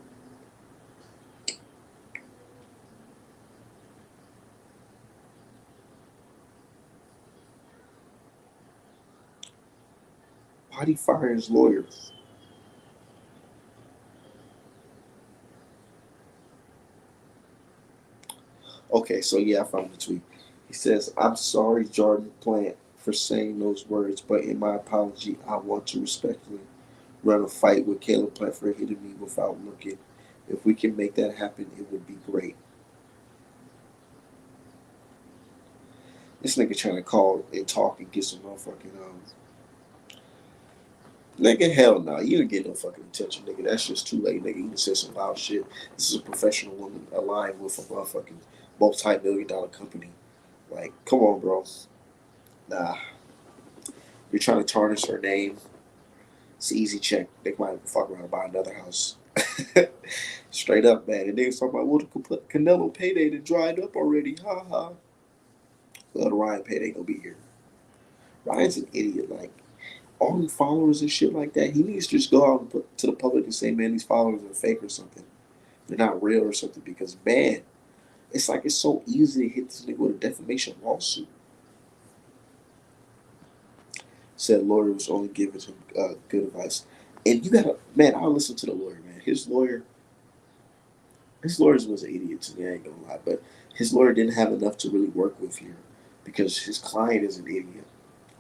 Why did he fire his lawyer? Okay, so yeah, I found the tweet. He says, "I'm sorry, Jordan Plant, for saying those words, but in my apology, I want to respectfully run a fight with Caleb Plant for hitting me without looking. If we can make that happen, it would be great." This nigga trying to call and talk and get some motherfucking nigga, hell no, you didn't get no fucking attention, nigga. That's just too late, nigga. You can say some loud shit. This is a professional woman aligned with a motherfucking multi-million-dollar company. Like, come on, bro. Nah, you're trying to tarnish her name. It's an easy check. They might fuck around and buy another house. Straight up, man. And niggas talking about, well, the Canelo payday that dried up already. Ha ha. Well, the Ryan payday gonna be here. Ryan's an idiot. Like, all them followers and shit like that, he needs to just go out and put to the public and say, man, these followers are fake or something. They're not real or something. Because, man, it's like it's so easy to hit this nigga with a defamation lawsuit. Said lawyer was only giving him good advice. And you gotta, man, I'll listen to the lawyer, man. His lawyers was an idiot to me, I ain't gonna lie. But his lawyer didn't have enough to really work with here because his client is an idiot.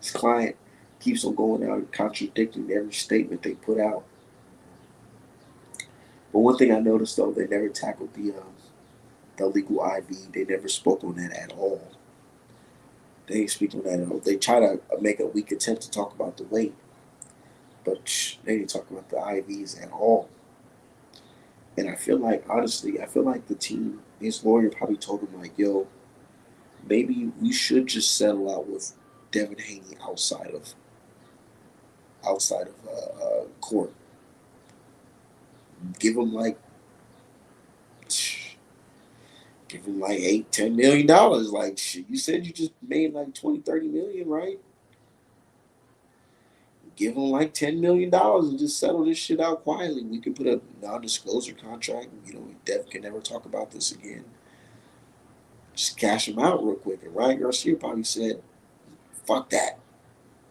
His client keeps on going out and contradicting every statement they put out. But one thing I noticed though, they never tackled the legal IV. They never spoke on that at all. They ain't speak on that at all. They try to make a weak attempt to talk about the weight, but they didn't talk about the IVs at all. And I feel like, honestly, I feel like the team, his lawyer probably told him like, "Yo, maybe we should just settle out with Devin Haney outside of court. Give him like, give him like $8-10 million. Like, shit, you said you just made like 20-30 million, right? Give him like $10 million and just settle this shit out quietly. We can put a non-disclosure contract. You know, Dev can never talk about this again. Just cash him out real quick." And Ryan Garcia probably said, "Fuck that.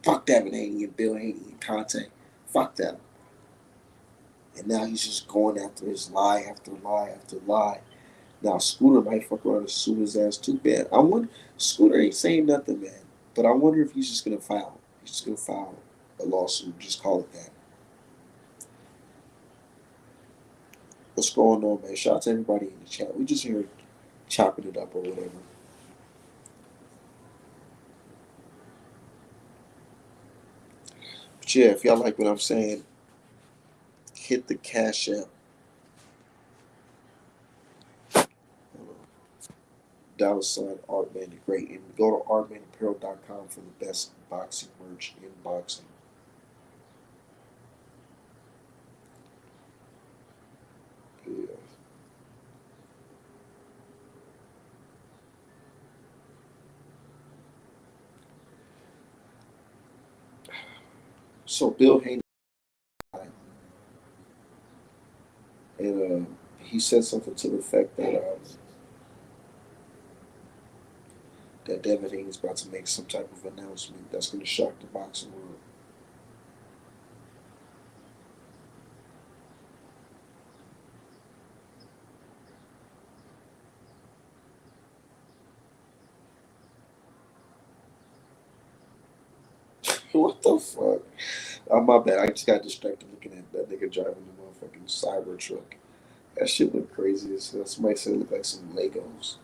Fuck Devin Haney and Bill Haney and Conte. Fuck them." And now he's just going after his lie after lie after lie. Now Scooter might fuck around and sue his ass too bad. I wonder, Scooter ain't saying nothing, man. But I wonder if he's just gonna file. He's just gonna file a lawsuit. Just call it that. What's going on, man? Shout out to everybody in the chat. We just here chopping it up or whatever. But yeah, if y'all like what I'm saying, hit the Cash App. $ Artman the Great. And go to artmanapparel.com for the best boxing merch in boxing. Yeah. So Bill Haney, and he said something to the effect that that Devin Haney's about to make some type of announcement that's going to shock the boxing world. What the fuck? Oh, my bad. I just got distracted looking at that nigga driving the motherfucking cyber truck. That shit look crazy as hell. Somebody said it looked like some Legos.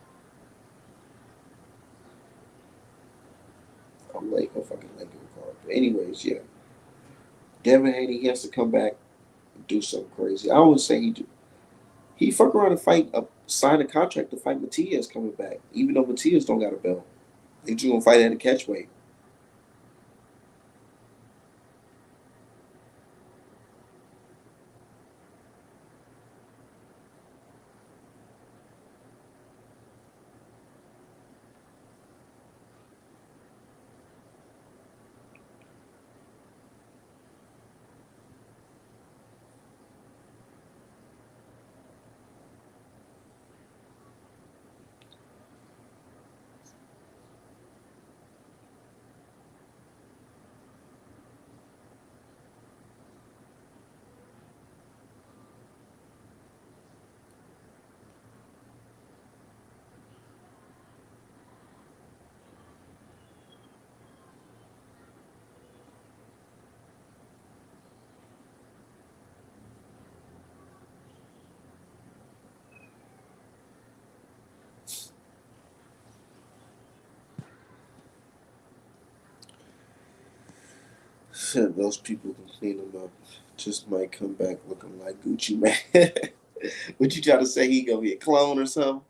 A Lego, fucking Lego car. But anyways, yeah. Devin Haney, he has to come back and do something crazy. I wouldn't say he do. He fuck around and sign a contract to fight Matias coming back, even though Matias don't got a belt. They just gonna fight at a catchweight. Those people can clean them up. Just might come back looking like Gucci Man. What you try to say? He gonna be a clone or something?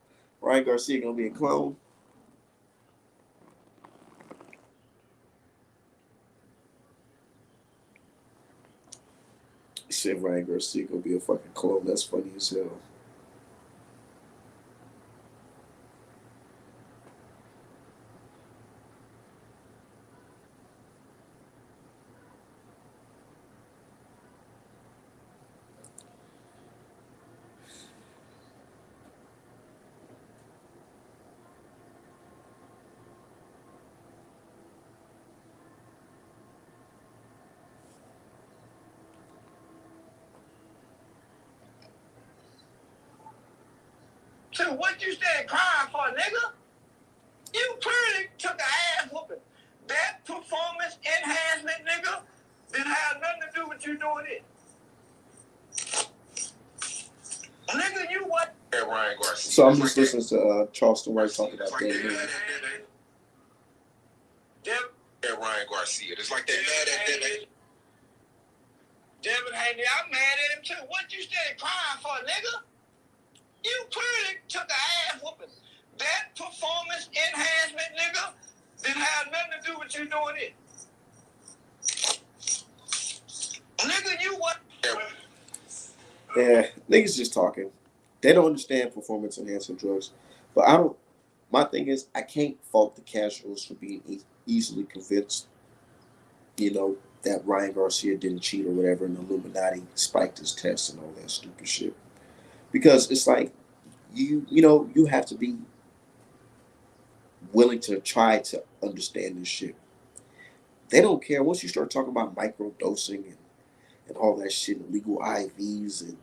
Ryan Garcia gonna be a clone? He said Ryan Garcia gonna be a fucking clone. That's funny as hell. So what you stand crying for, nigga? You clearly took an ass whooping. That performance enhancement, nigga, didn't have nothing to do with you doing it. Nigga, you what? Ryan Garcia. So I'm just listening to Charleston White talking about Danny Haney. Ryan Garcia. It's like they mad at Devin. Devin Haney, I'm mad at him too. What you standing crying for, nigga? You clearly took an ass whooping. That performance enhancement, nigga, didn't have nothing to do with you doing it. Nigga, you what? Yeah, niggas just talking. They don't understand performance enhancing drugs. But I don't. My thing is, I can't fault the casuals for being easily convinced. You know that Ryan Garcia didn't cheat or whatever, and the Illuminati spiked his tests and all that stupid shit. Because it's like you have to be willing to try to understand this shit. They don't care once you start talking about micro dosing and all that shit, illegal IVs, and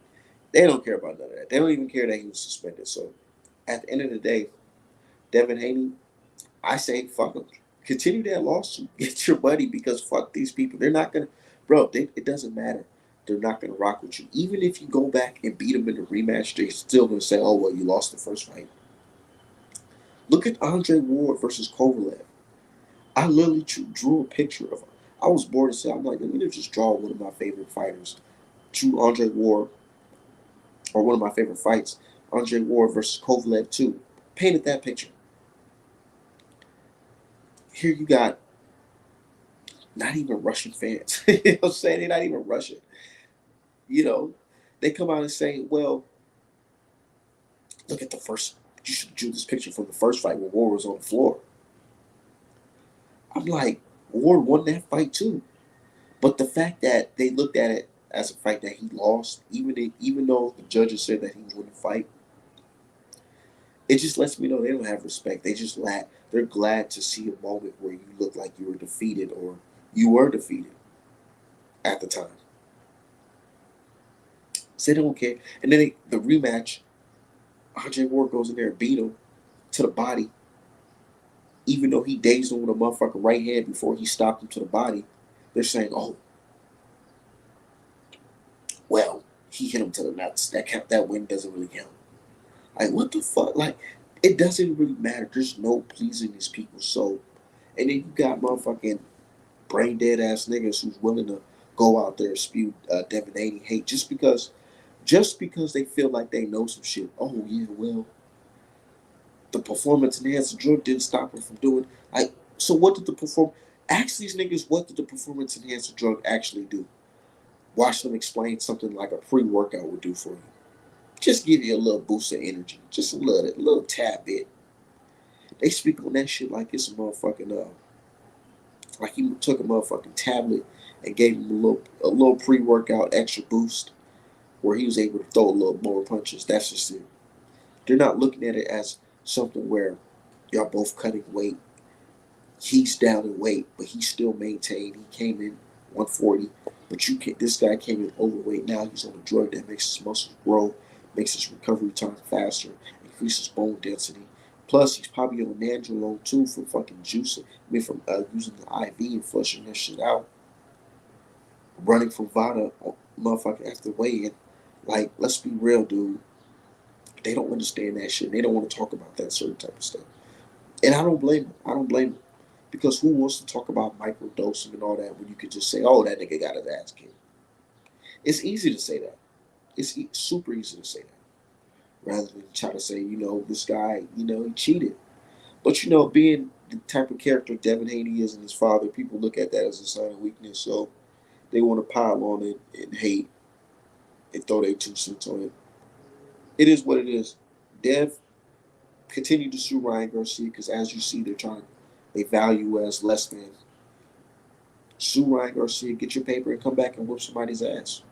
they don't care about none of that. They don't even care that he was suspended. So at the end of the day, Devin Haney, I say fuck him. Continue that lawsuit. Get your money because fuck these people. They're not gonna, bro. It doesn't matter. They're not gonna rock with you. Even if you go back and beat them in the rematch, they're still gonna say, "Oh well, you lost the first fight." Look at Andre Ward versus Kovalev. I literally drew a picture of him. I was bored to say, I'm like, let me just draw one of my favorite fighters. Drew Andre Ward, or one of my favorite fights, Andre Ward versus Kovalev 2. Painted that picture. Here you got not even Russian fans. You know what I'm saying? They're not even Russian. You know, they come out and say, well, look at the first, you should have drew this picture from the first fight when Ward was on the floor. I'm like, Ward won that fight too. But the fact that they looked at it as a fight that he lost, even though the judges said that he won the fight, it just lets me know they don't have respect. They just lack. They're glad to see a moment where you look like you were defeated or you were defeated at the time. So they don't care. And then the rematch, Andre Ward goes in there and beat him to the body, even though he dazed him with a motherfucking right hand before he stopped him to the body. They're saying, "Oh, well, he hit him to the nuts. That win doesn't really count." Like, what the fuck? Like, it doesn't really matter. There's no pleasing these people. So, and then you got motherfucking brain dead ass niggas who's willing to go out there and spew Devin Haney hate just because they feel like they know some shit. Oh yeah, well, the performance enhancing drug didn't stop him from doing. Like, so what did the perform? Ask these niggas, what did the performance enhancing drug actually do? Watch them explain something like a pre-workout would do for you. Just give you a little boost of energy, just a little tad bit. They speak on that shit like it's a motherfucking like he took a motherfucking tablet and gave him a little pre-workout extra boost where he was able to throw a little more punches. That's just it. They're not looking at it as something where y'all both cutting weight. He's down in weight, but he still maintained. He came in 140, but this guy came in overweight. Now he's on a drug that makes his muscles grow, makes his recovery time faster, increases bone density. Plus, he's probably on Nandrolone too from fucking juicing. I mean, from using the IV and flushing that shit out. Running from Vada, motherfucker, after weigh-in. Like, let's be real, dude. They don't understand that shit. They don't want to talk about that certain type of stuff. And I don't blame them. I don't blame them. Because who wants to talk about microdosing and all that when you could just say, oh, that nigga got his ass kicked? It's easy to say that. It's super easy to say that. Rather than try to say, this guy, he cheated. But, being the type of character Devin Haney is and his father, people look at that as a sign of weakness. So they want to pile on it and hate and throw their 2 cents on it. It is what it is. Dev continued to sue Ryan Garcia because, as you see, they value as less than. Sue Ryan Garcia, get your paper, and come back and whoop somebody's ass.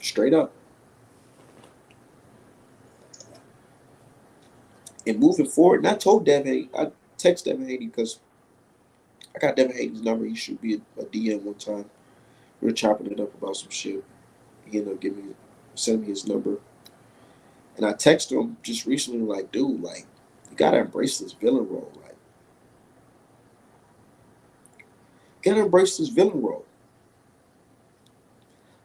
Straight up. And moving forward, and I told Devin Haney, I text Devin Haney because I got Devin Haney's number. He should be a DM one time. We were chopping it up about some shit. He ended up sending me his number. And I texted him just recently, like, dude, like, you gotta embrace this villain role. Like, you gotta embrace this villain role.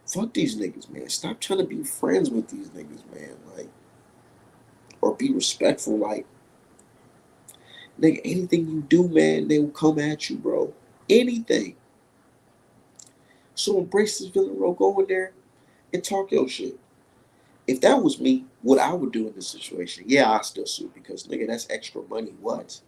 Fuck these niggas, man. Stop trying to be friends with these niggas, man. Like, or be respectful. Like, nigga, anything you do, man, they will come at you, bro. Anything. So embrace this villain role. Go in there and talk your shit. If that was me, what I would do in this situation, yeah, I still sue because, nigga, that's extra money. What?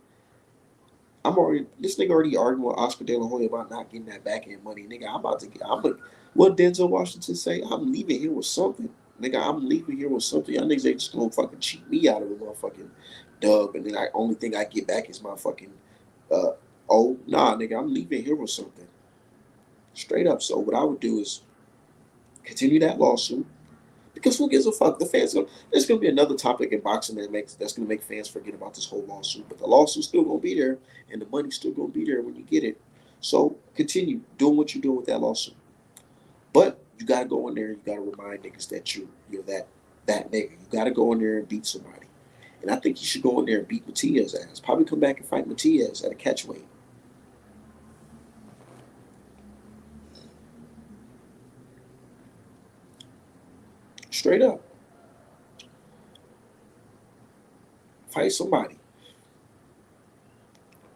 This nigga already arguing with Oscar De La Hoya about not getting that back end money. Nigga, what Denzel Washington say? I'm leaving here with something. Nigga, I'm leaving here with something. Y'all niggas ain't just gonna fucking cheat me out of a motherfucking dub, and then the only thing I get back is my fucking, nah, nigga, I'm leaving here with something. Straight up. So what I would do is continue that lawsuit. Because who gives a fuck? The fans there's gonna be another topic in boxing that's gonna make fans forget about this whole lawsuit. But the lawsuit's still gonna be there, and the money's still gonna be there when you get it. So continue doing what you're doing with that lawsuit. But you gotta go in there and you gotta remind niggas that you're that nigga. You gotta go in there and beat somebody. And I think you should go in there and beat Matias' ass. Probably come back and fight Matias at a catchweight. Straight up. Fight somebody.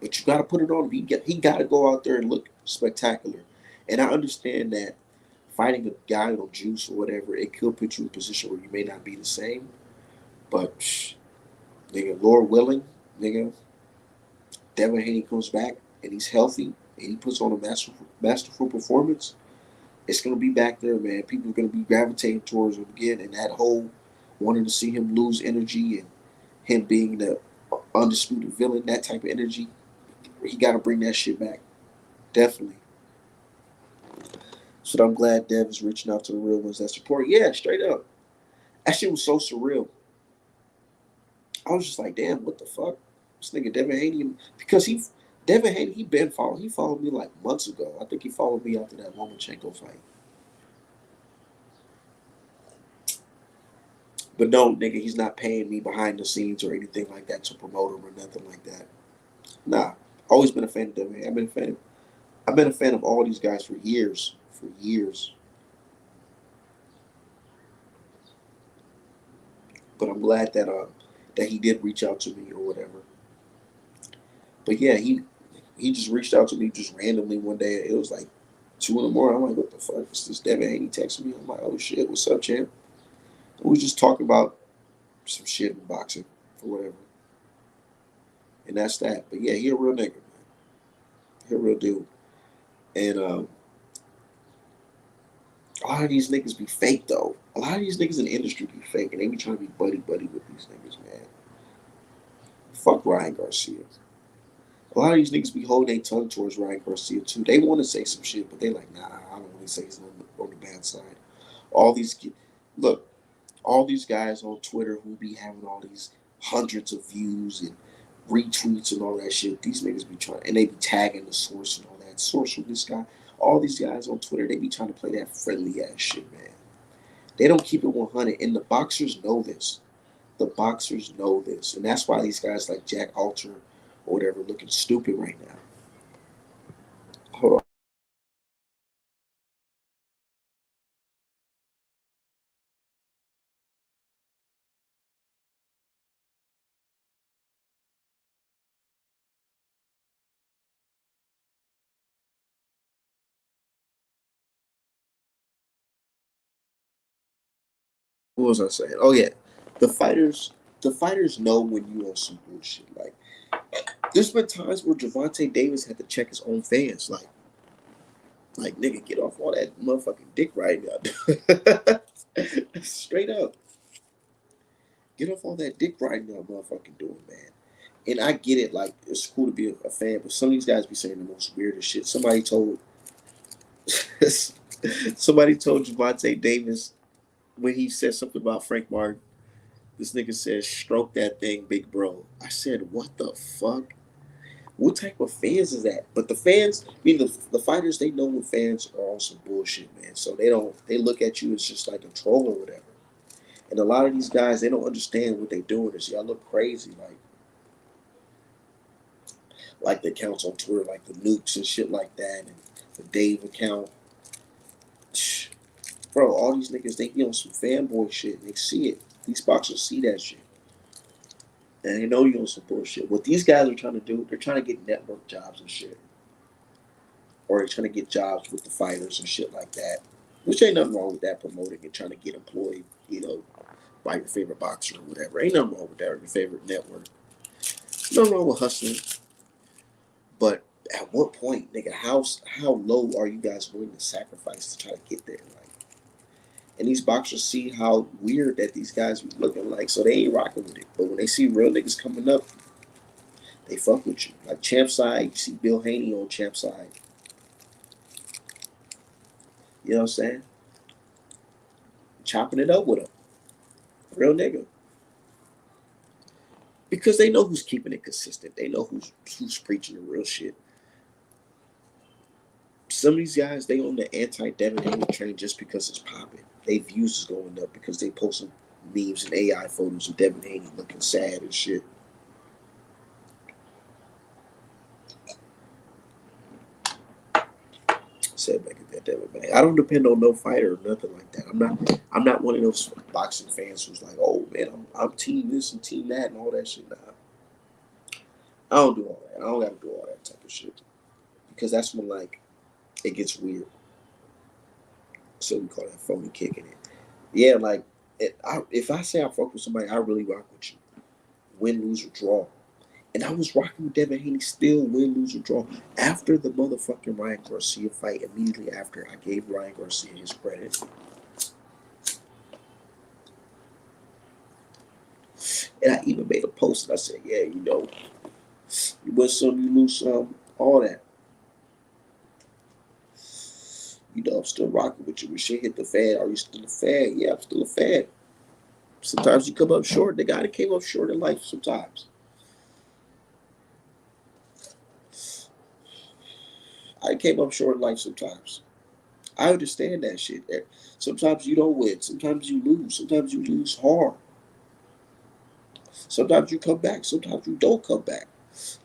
But you got to put it on him. He got to go out there and look spectacular. And I understand that fighting a guy on juice or whatever, it could put you in a position where you may not be the same. But, nigga, Lord willing, nigga, Devin Haney comes back and he's healthy and he puts on a masterful performance. It's going to be back there, man. People are going to be gravitating towards him again. And that whole wanting to see him lose energy and him being the undisputed villain, that type of energy, he got to bring that shit back. Definitely. So I'm glad Dev is reaching out to the real ones that support. Yeah, straight up. That shit was so surreal. I was just like, damn, what the fuck? This nigga Devin Haney, he been following. He followed me like months ago. I think he followed me after that Lomachenko fight. But no, nigga, he's not paying me behind the scenes or anything like that to promote him or nothing like that. Nah, always been a fan of Devin Haney. I've been a fan of all these guys for years. For years. But I'm glad that he did reach out to me or whatever. But yeah, he just reached out to me just randomly one day. It was like 2 in the morning. I'm like, what the fuck? This Devin Haney texting me. I'm like, oh shit, what's up, champ? And we just talking about some shit in boxing or whatever. And that's that. But yeah, he a real nigga, man. He a real dude. And a lot of these niggas be fake though. A lot of these niggas in the industry be fake, and they be trying to be buddy with these niggas, man. Fuck Ryan Garcia. A lot of these niggas be holding their tongue towards Ryan Garcia too. They want to say some shit, but they like, nah, I don't want to say something on the bad side. All these look, all these guys on Twitter who be having all these hundreds of views and retweets and all that shit. These niggas be trying, and they be tagging the source and all that. Source from this guy. All these guys on Twitter, they be trying to play that friendly ass shit, man. They don't keep it 100, and the boxers know this. The boxers know this, and that's why these guys like Jack Alter or whatever looking stupid right now. Hold on. What was I saying? Oh yeah, the fighters know when you on some bullshit. Like, there's been times where Gervonta Davis had to check his own fans. Like nigga, get off all that motherfucking dick right now. Straight up, get off all that dick riding y'all motherfucking doing, man. And I get it, like it's cool to be a fan, but some of these guys be saying the most weirdest shit. Somebody told Gervonta Davis when he said something about Frank Martin. This nigga says, "Stroke that thing, big bro." I said, "What the fuck? What type of fans is that?" But the fans, I mean, the fighters, they know when fans are on some bullshit, man. So they look at you as just like a troll or whatever. And a lot of these guys, they don't understand what they doing. Is y'all look crazy, like the accounts on Twitter, like the nukes and shit like that, and the Dave account. Bro, all these niggas, they be on some fanboy shit, and they see it. These boxers see that shit. And they know you on some bullshit. What these guys are trying to do, they're trying to get network jobs and shit. Or they're trying to get jobs with the fighters and shit like that. Which ain't nothing wrong with that, promoting and trying to get employed, by your favorite boxer or whatever. Ain't nothing wrong with that, or your favorite network. Nothing wrong with hustling. But at what point, nigga, how low are you guys willing to sacrifice to try to get there? Like, and these boxers see how weird that these guys be looking like, so they ain't rocking with it. But when they see real niggas coming up, they fuck with you. Like Champ Side, you see Bill Haney on Champ Side. You know what I'm saying? Chopping it up with him. Real nigga. Because they know who's keeping it consistent. They know who's preaching the real shit. Some of these guys, they on the anti-Devin Haney train just because it's popping. Their views is going up because they posting memes and AI photos of Devin Haney looking sad and shit. Said back at that Devin Haney. I don't depend on no fighter or nothing like that. I'm not one of those boxing fans who's like, oh man, I'm team this and team that and all that shit. Nah. I don't do all that. I don't got to do all that type of shit because that's when like it gets weird. So we call that phony kicking it. Yeah, like if I say I fuck with somebody, I really rock with you. Win, lose, or draw. And I was rocking with Devin Haney still, win, lose, or draw. After the motherfucking Ryan Garcia fight, immediately after, I gave Ryan Garcia his credit. And I even made a post and I said, yeah, you win some, you lose some, all that. I'm still rocking with you. We shit hit the fan. Are you still a fan? Yeah, I'm still a fan. Sometimes you come up short. The guy that came up short in life sometimes. I came up short in life sometimes. I understand that shit. Sometimes you don't win. Sometimes you lose. Sometimes you lose hard. Sometimes you come back. Sometimes you don't come back.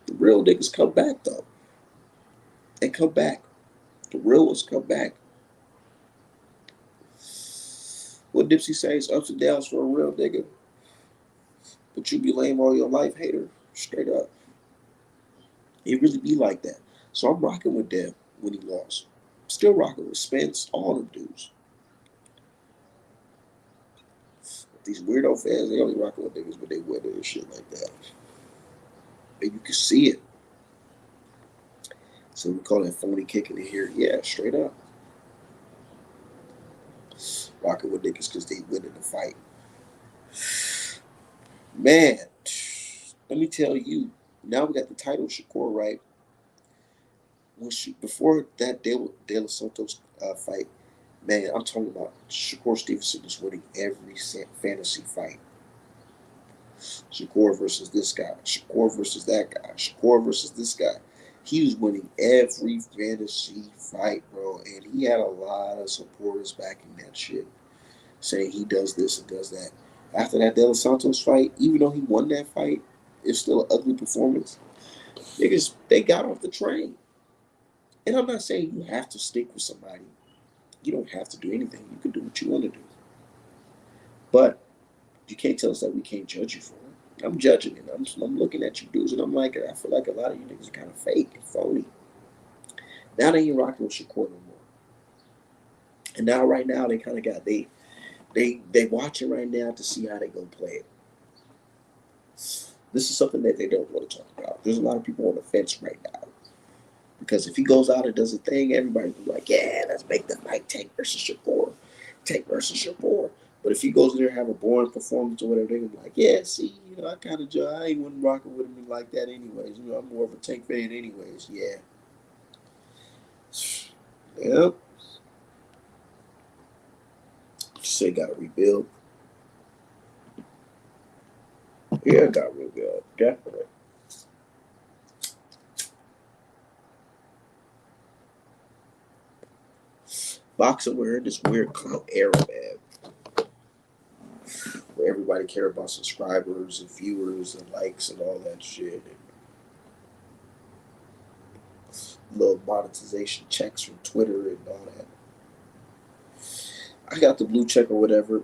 The real niggas come back though. They come back. The real ones come back. What Nipsey says, ups and downs for a real nigga. But you be lame all your life, hater. Straight up. It really be like that. So I'm rocking with them when he lost. Still rocking with Spence, all them dudes. These weirdo fans, they only rocking with niggas when they win and shit like that. And you can see it. So we call that phony kicking in here. Yeah, straight up. Rocking with niggas because they win in the fight. Man, let me tell you. Now we got the title Shakur, right? Before that De La Santos fight, man, I'm talking about Shakur Stevenson was winning every fantasy fight. Shakur versus this guy. Shakur versus that guy. Shakur versus this guy. He was winning every fantasy fight, bro. And he had a lot of supporters backing that shit, saying he does this and does that. After that De Los Santos fight, even though he won that fight, it's still an ugly performance. Niggas, they got off the train. And I'm not saying you have to stick with somebody. You don't have to do anything. You can do what you want to do. But you can't tell us that we can't judge you for it. I'm judging it. I'm looking at you dudes and I'm like, I feel like a lot of you niggas are kind of fake and phony. Now they ain't rocking with Shakur no more. And now right now they kind of got they watching right now to see how they gonna play it. This is something that they don't want to talk about. There's a lot of people on the fence right now. Because if he goes out and does a thing, everybody's like, yeah, let's make the fight Tank versus Shakur. Tank versus Shakur. But if he goes in there and have a boring performance or whatever, they're gonna be like, yeah, see, I kind of I ain't wasn't rocking with him like that anyways. I'm more of a Tank fan anyways. Yeah. Yep. Say got to rebuild. Yeah, got to rebuild. Definitely. Boxing, we're in this weird clout era, man, where everybody care about subscribers and viewers and likes and all that shit. And little monetization checks from Twitter and all that. I got the blue check or whatever,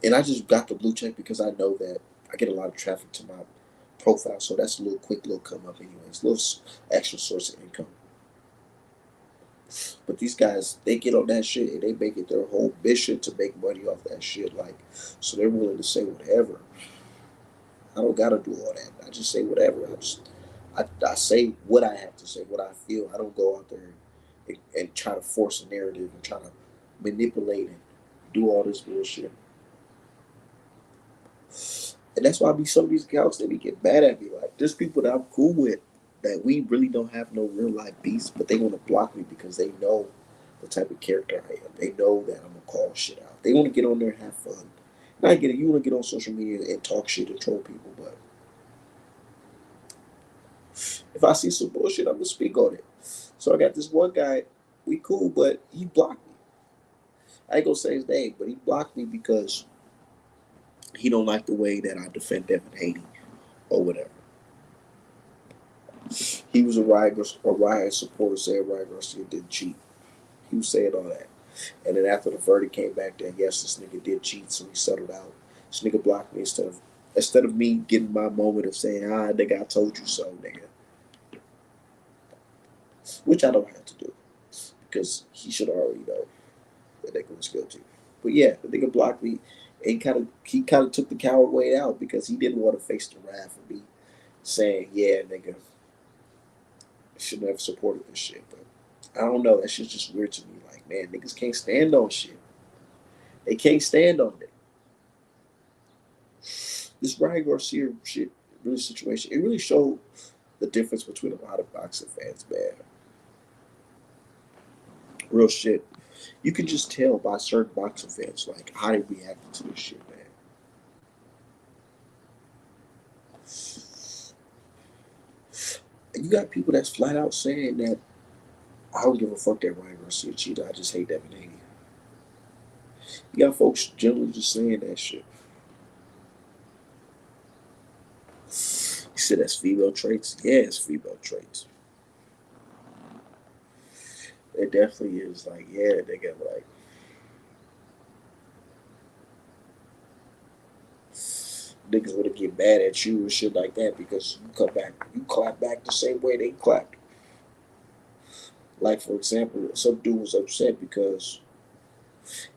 and I just got the blue check because I know that I get a lot of traffic to my profile, so that's a little quick little come up anyways, little extra source of income. But these guys, they get on that shit and they make it their whole mission to make money off that shit. Like, so they're willing to say whatever. I don't gotta do all that. I just say whatever. I say what I have to say, what I feel. I don't go out there and try to force a narrative and try to manipulate and do all this bullshit. And that's why I be some of these accounts they be get mad at me. Like there's people that I'm cool with that we really don't have no real life beats, but they want to block me because they know the type of character I am. They know that I'm gonna call shit out. They want to get on there and have fun. And I get it. You want to get on social media and talk shit and troll people, but if I see some bullshit, I'm gonna speak on it. So I got this one guy. We cool, but he blocked me. I ain't gonna say his name, but he blocked me because he don't like the way that I defend Devin Haney or whatever. He was a Ryan supporter saying Ryan Garcia didn't cheat. He was saying all that. And then after the verdict came back that yes, this nigga did cheat, so he settled out. This nigga blocked me instead of me getting my moment of saying, nigga, I told you so, nigga. Which I don't have to do. Because he should already know that nigga was guilty. But yeah, the nigga blocked me and he kind of took the coward way out because he didn't want to face the wrath of me saying, yeah, nigga, should never supported this shit. But I don't know. That shit's just weird to me. Like, man, niggas can't stand on shit. They can't stand on it. This Ryan Garcia shit, really situation, it really showed the difference between a lot of boxing fans, man. Real shit. You can just tell by certain boxing fans, like, how they reacted to this shit, man. And you got people that's flat out saying that I don't give a fuck that Ryan Garcia cheated. I just hate Devin Haney. You got folks generally just saying that shit. You said that's female traits? Yeah, it's female traits. It definitely is. Like, yeah, they get like niggas would get mad at you and shit like that because you clap back the same way they clapped. Like, for example, some dude was upset because,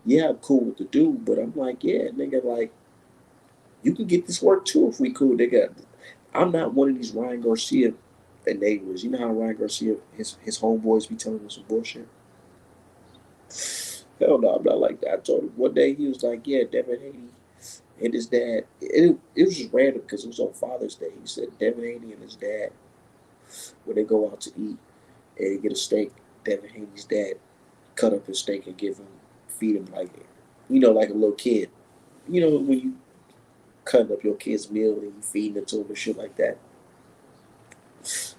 yeah, I'm cool with the dude, but I'm like, yeah, nigga, like, you can get this work too if we cool, nigga. I'm not one of these Ryan Garcia enablers. You know how Ryan Garcia, his homeboys be telling him some bullshit? Hell no, I'm not like that. I told him one day, he was like, yeah, Devin Haney and his dad, it was just random because it was on Father's Day. He said Devin Haney and his dad, when they go out to eat and they get a steak, Devin Haney's dad cut up his steak and feed him like, like a little kid. You know, when you cutting up your kid's meal and you feeding it to him and shit like that.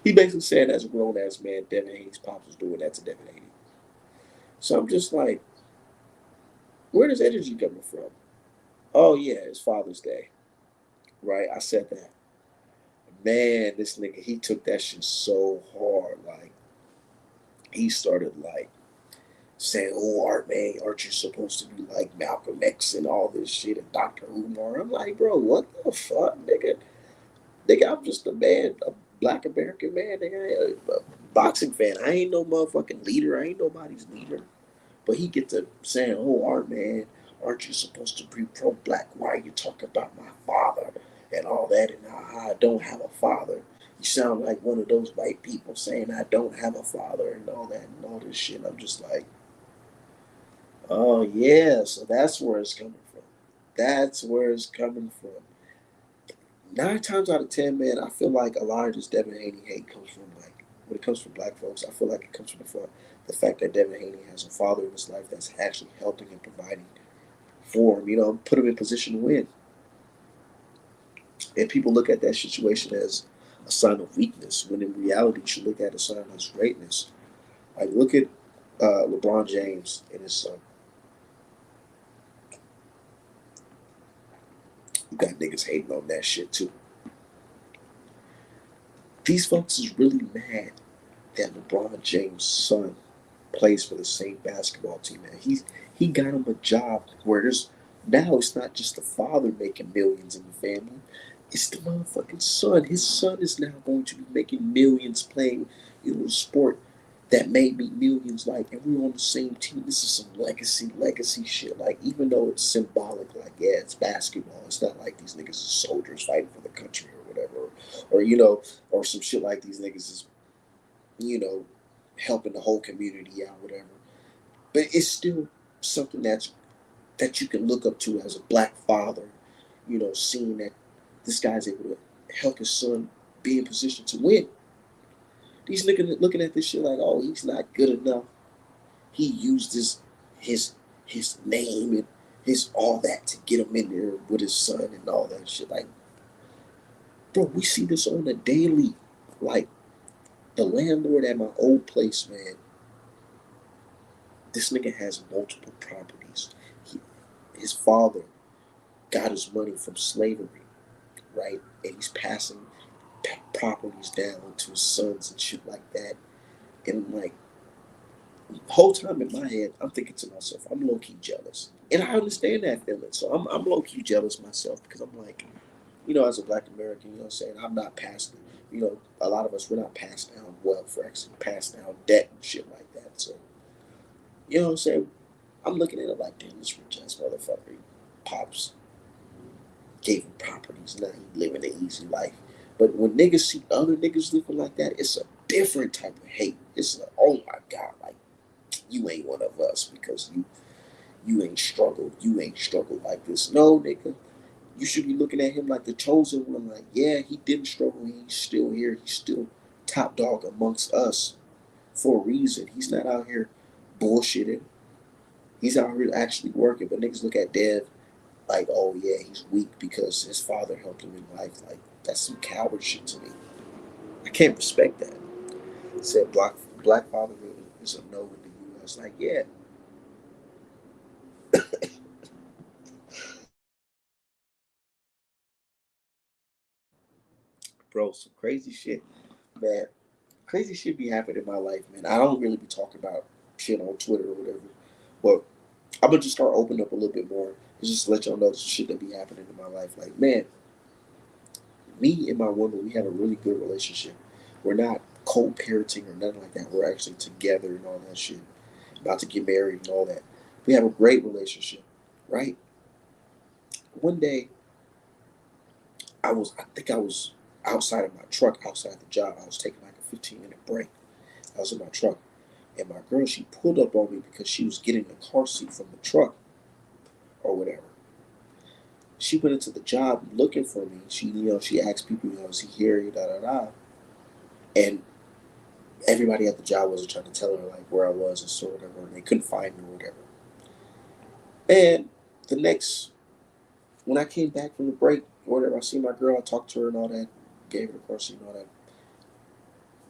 He basically said, as a grown ass man, Devin Haney's pops was doing that to Devin Haney. So I'm just like, where does energy coming from? Oh yeah, it's Father's Day, right? I said that. Man, this nigga, he took that shit so hard. Like, he started like saying, "Oh, Art, man, aren't you supposed to be like Malcolm X and all this shit and Dr. Umar?" I'm like, bro, what the fuck, nigga? Nigga, I'm just a man, a black American man. Nigga, I ain't a boxing fan. I ain't no motherfucking leader. I ain't nobody's leader. But he get to saying, "Oh, Art, man, aren't you supposed to be pro-black? Why are you talking about my father and all that? And how I don't have a father? You sound like one of those white people saying I don't have a father and all that and all this shit." I'm just like, oh yeah, so that's where it's coming from. That's where it's coming from. 9 times out of 10, man, I feel like a lot of this Devin Haney hate comes from like when it comes from black folks. I feel like it comes from the fact that Devin Haney has a father in his life that's actually helping and providing for him. Put him in position to win. And people look at that situation as a sign of weakness, when in reality, you should look at it as a sign of greatness. Like, look at LeBron James and his son. You got niggas hating on that shit too. These folks is really mad that LeBron James' son plays for the same basketball team. Man, he got him a job where there's now it's not just the father making millions in the family, it's the motherfucking son. His son is now going to be making millions playing, a sport that made me millions. Like, and we're on the same team. This is some legacy shit. Like, even though it's symbolic, like, yeah, it's basketball. It's not like these niggas are soldiers fighting for the country or whatever, or some shit like these niggas is, you know, helping the whole community out, whatever. But it's still something that you can look up to as a black father, seeing that this guy's able to help his son be in position to win. These niggas looking at this shit like, oh, he's not good enough. He used his name and his all that to get him in there with his son and all that shit. Like, bro, we see this on a daily. Like, the landlord at my old place, man, this nigga has multiple properties. His father got his money from slavery, right? And he's passing properties down to his sons and shit like that. And I'm like, the whole time in my head, I'm thinking to myself, I'm low key jealous. And I understand that feeling. So I'm low key jealous myself because I'm like, as a black American, I'm saying? I'm not passing, a lot of us, we're not passing down wealth, we're actually passing down debt and shit like that. So, I'm saying? I'm looking at it like, damn, this rich ass motherfucker, pops gave him properties, now he living an easy life. But when niggas see other niggas living like that, it's a different type of hate. It's like, oh my God, like, you ain't one of us because you ain't struggled. You ain't struggled like this. No, nigga. You should be looking at him like the chosen one. Like, yeah, he didn't struggle. He's still here. He's still top dog amongst us for a reason. He's not out here bullshitting. He's out here actually working. But niggas look at Dev like, oh yeah, he's weak because his father helped him in life. Like, that's some coward shit to me. I can't respect that. It said black father It's a no in the U.S. Like, yeah, bro, some crazy shit, man. Crazy shit be happening in my life, man. I don't really be talking about shit on Twitter or whatever, but I'm gonna just start opening up a little bit more and just let y'all know the shit that be happening in my life. Like, man, me and my woman, we have a really good relationship. We're not co-parenting or nothing like that. We're actually together and all that shit. About to get married and all that. We have a great relationship, right? One day, I think I was outside of my truck, outside the job. I was taking like a 15-minute break. I was in my truck, and my girl, she pulled up on me because she was getting the car seat from the truck or whatever. She went into the job looking for me. She asked people, is he here? Da da da. And everybody at the job was trying to tell her like where I was and so whatever, and they couldn't find me or whatever. And the next, when I came back from the break or whatever, I see my girl, I talked to her and all that, gave her the car seat and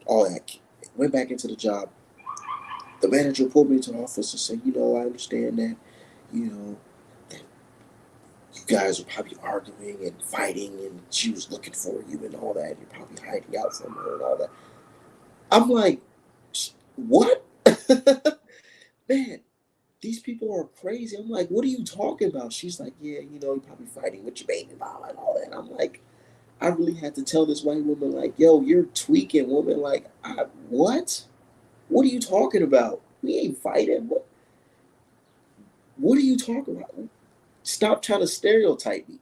all that. Went back into the job. The manager pulled me into the office and said, I understand that, that you guys are probably arguing and fighting, and she was looking for you and all that. You're probably hiding out from her and all that. I'm like, what? Man, these people are crazy. I'm like, what are you talking about? She's like, yeah, you're probably fighting with your baby mama and all that. I'm like, I really had to tell this white woman, like, yo, you're tweaking, woman. Like, what? What are you talking about? We ain't fighting. What are you talking about? Stop trying to stereotype me.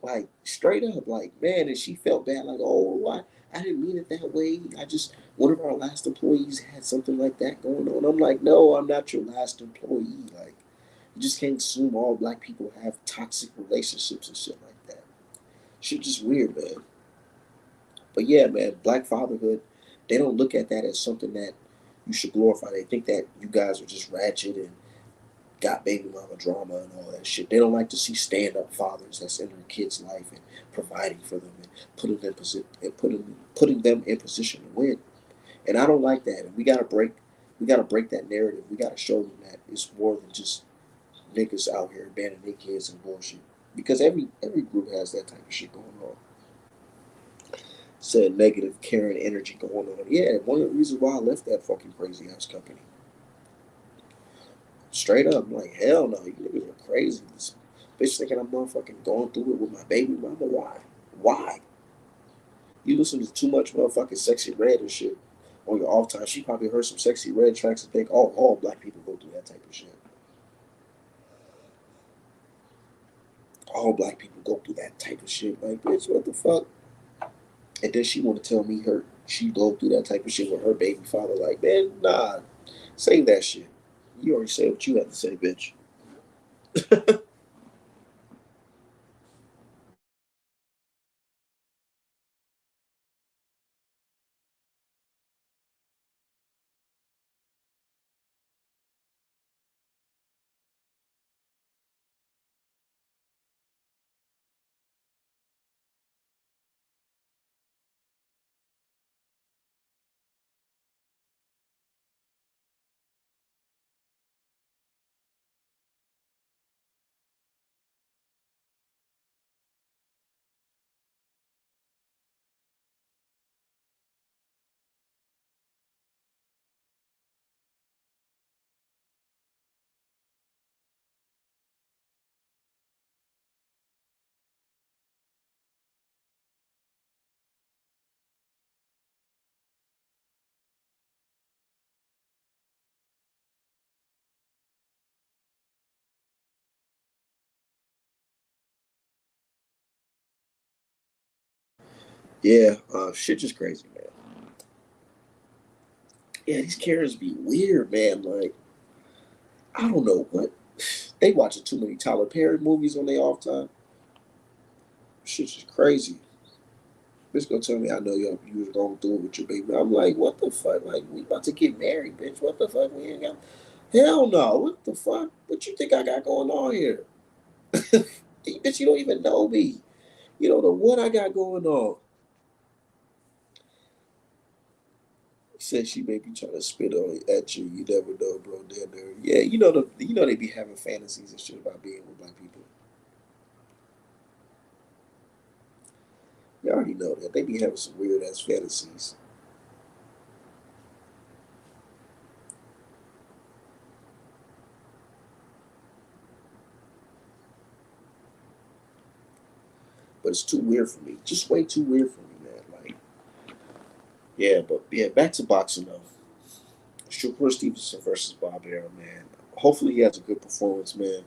Like, straight up, like, man, and she felt bad, like, oh, why? I didn't mean it that way. One of our last employees had something like that going on. I'm like, no, I'm not your last employee. Like, you just can't assume all black people have toxic relationships and shit like that. Shit just weird, man. But yeah, man, black fatherhood, they don't look at that as something that you should glorify. They think that you guys are just ratchet and got baby mama drama and all that shit. They don't like to see stand up fathers that's in their kids' life and providing for them and putting them in position to win. And I don't like that. And we gotta break that narrative. We gotta show them that it's more than just niggas out here abandoning their kids and bullshit. Because every group has that type of shit going on. Said negative Karen energy going on. Yeah, one of the reasons why I left that fucking crazy ass company. Straight up, I'm like, hell no, you niggas are crazy. This bitch thinking I'm motherfucking going through it with my baby mama. Why? Why? You listen to too much motherfucking sexy red and shit on your off time. She probably heard some sexy red tracks and think, oh, all black people go through that type of shit. All black people go through that type of shit. Like, bitch, what the fuck? And then she want to tell me she go through that type of shit with her baby father. Like, man, nah, save that shit. You already said what you had to say, bitch. Yeah, shit just crazy, man. Yeah, these Karens be weird, man. Like, I don't know what. They watching too many Tyler Perry movies on their off time. Shit's just crazy. Bitch gonna tell me I know you was going through it with your baby. I'm like, what the fuck? Like, we about to get married, bitch. What the fuck? We ain't got. Hell no. What the fuck? What you think I got going on here? Bitch, you don't even know me. You don't know what I got going on. said she may be trying to spit on at you. You never know, bro. Down there, yeah. They be having fantasies and shit about being with black people. You already know that they be having some weird ass fantasies. But it's too weird for me. Just way too weird for me, man. Like, yeah, but yeah, back to boxing though. Shakur Stevenson versus Bob Arum, man. Hopefully he has a good performance, man.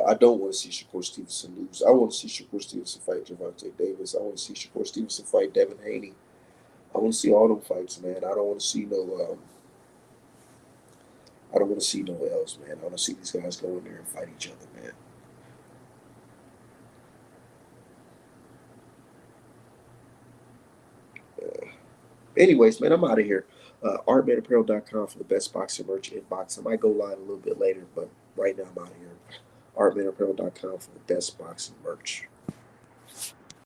I don't want to see Shakur Stevenson lose. I want to see Shakur Stevenson fight Gervonta Davis. I want to see Shakur Stevenson fight Devin Haney. I want to see all them fights, man. I don't want to see no. I don't want to see no else, man. I want to see these guys go in there and fight each other, man. Anyways, man, I'm out of here. Artmanapparel.com for the best boxing merch in boxing. I might go live a little bit later, but right now I'm out of here. Artmanapparel.com for the best boxing merch.